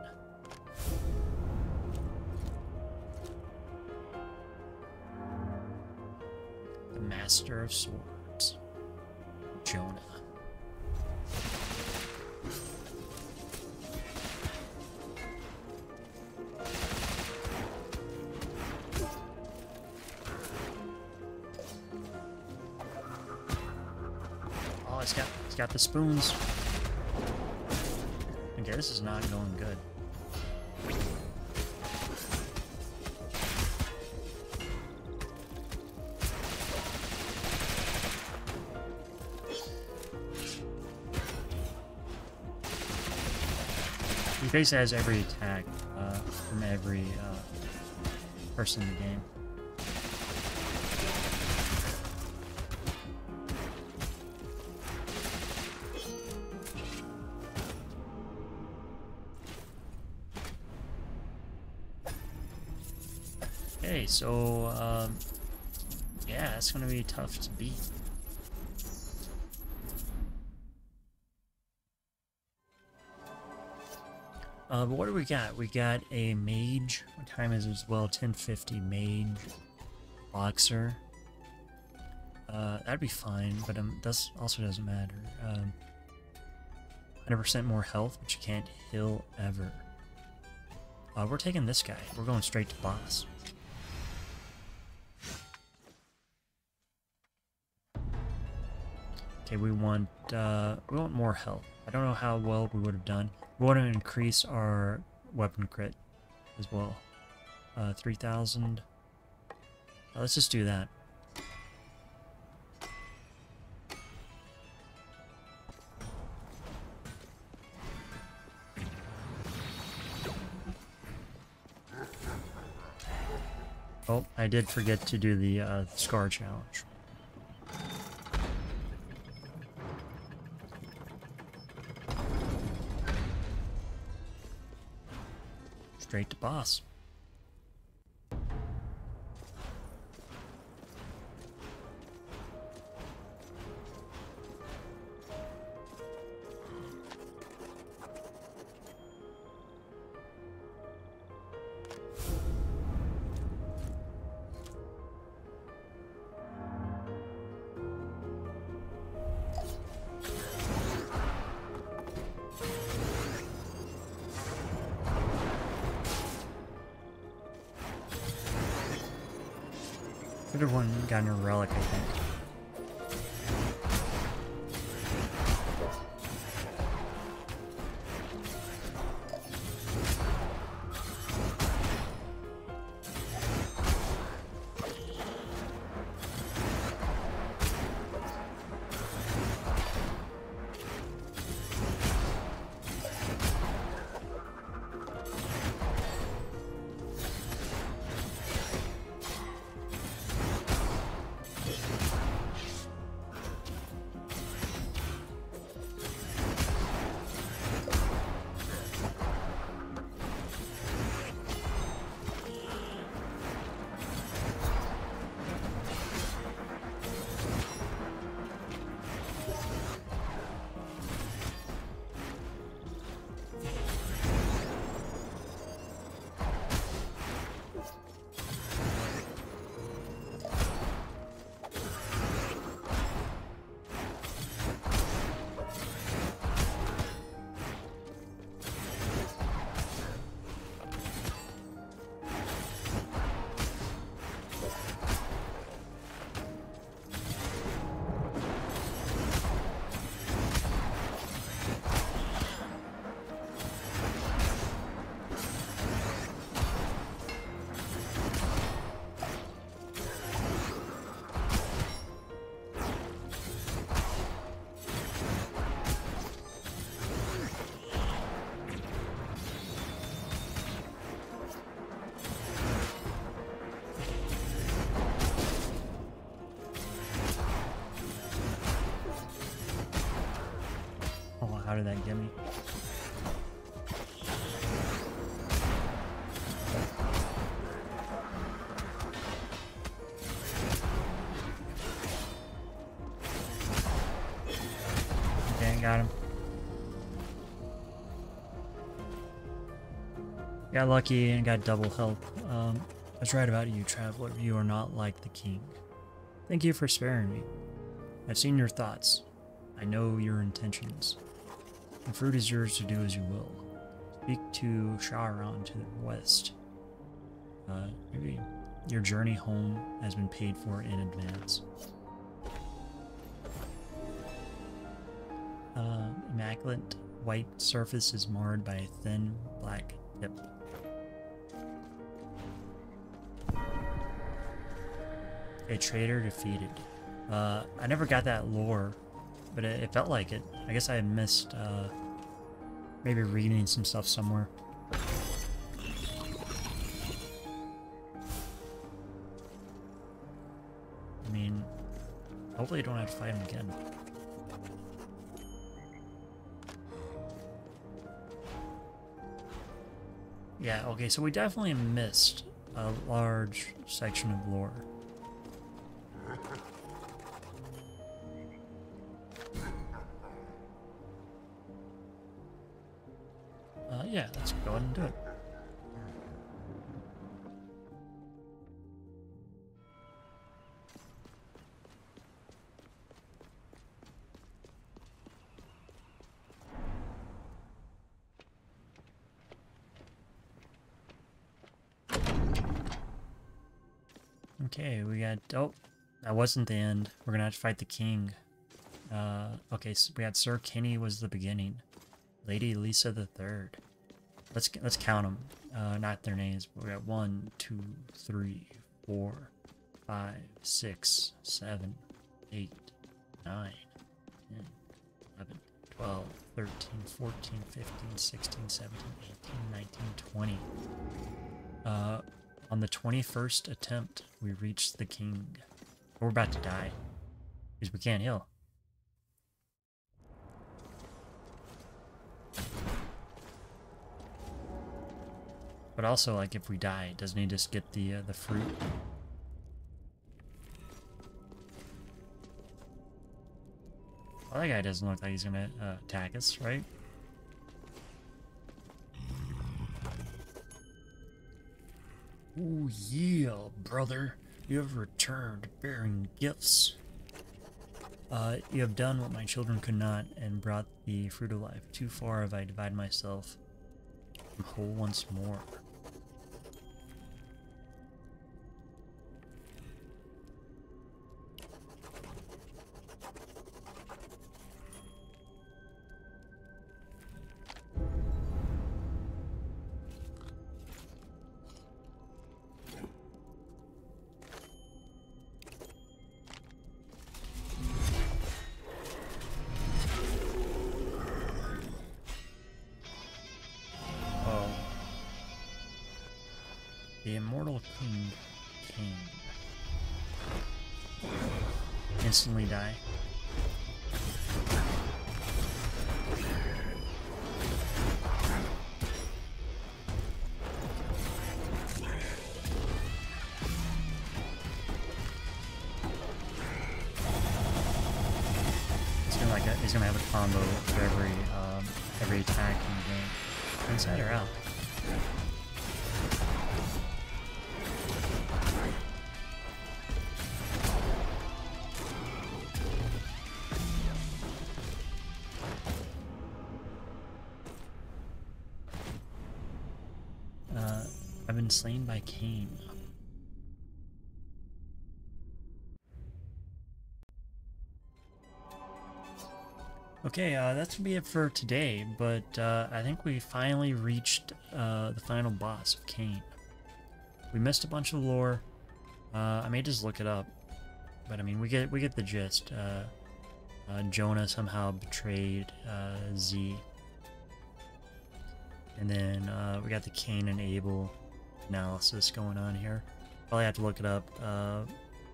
The Master of Swords. Jonah. Oh, he's got the spoons. I Okay, this is not going good. He basically has every attack from every person in the game. Okay, so yeah, that's gonna be tough to beat. But what do we got? We got a mage. What time is it as well? 10:50. Mage, boxer. That'd be fine, but that also doesn't matter. 100% more health, but you can't heal ever. We're taking this guy. We're going straight to boss. Okay, we want more health. I don't know how well we would have done. We want to increase our weapon crit as well. 3,000. Let's just do that. Oh, I did forget to do the Scar challenge. Straight to boss. Could have gotten a relic, I think. How did that get me? Okay, got him. Got lucky and got double health. I was right about you, traveler. You are not like the king. Thank you for sparing me. I've seen your thoughts. I know your intentions. The fruit is yours to do as you will. Speak to Sharon to the west. Maybe your journey home has been paid for in advance. Immaculate white surface is marred by a thin black tip. A traitor defeated. I never got that lore, but it felt like it. I guess I had missed maybe reading some stuff somewhere. I mean, hopefully you don't have to fight him again. Yeah, okay, so we definitely missed a large section of lore. Yeah, let's go ahead and do it. Okay, we got... Oh, that wasn't the end. We're gonna have to fight the king. Okay, so we got Sir Kenny was the beginning. Lady Lisa the Third. Let's count them. Not their names, but we got 1, 2, 3, 4, 5, 6, 7, 8, 9, 10, 11, 12, 13, 14, 15, 16, 17, 18, 19, 20. On the 21st attempt, we reached the king. We're about to die, because we can't heal. But also, like, if we die, doesn't he just get the fruit? Well, that guy doesn't look like he's gonna attack us, right? Oh yeah, brother. You have returned bearing gifts. You have done what my children could not and brought the fruit of life. Too far have I divided myself from whole once more. The immortal king came. Instantly die. He's gonna have a combo for every attack in the game. Inside or out? I've been slain by Cain. Okay, that's gonna be it for today, but I think we finally reached the final boss of Cain. We missed a bunch of lore. I may just look it up, but I mean we get the gist. Jonah somehow betrayed Z, and then we got the Cain and Abel analysis going on here. Probably have to look it up.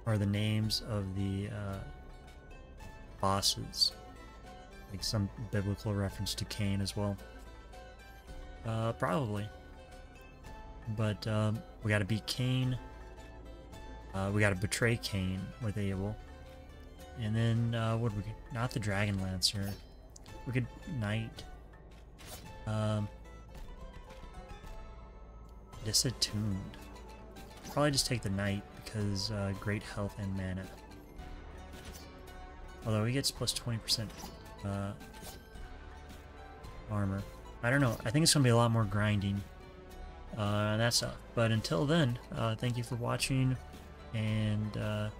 Are the names of the bosses? Like some biblical reference to Cain as well. Probably. But we gotta beat Cain. We gotta betray Cain with Abel. And then what do we get? Not the Dragon Lancer. We could Knight. Just said tuned. Probably just take the Knight because great health and mana. Although he gets plus 20% armor. I don't know. I think it's going to be a lot more grinding. And that stuff. But until then, thank you for watching. And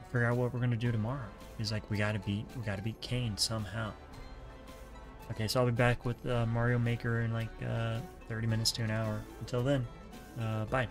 figure out what we're gonna do tomorrow. He's like, we gotta beat Kane somehow. Okay, so I'll be back with Mario Maker in like 30 minutes to an hour. Until then, bye.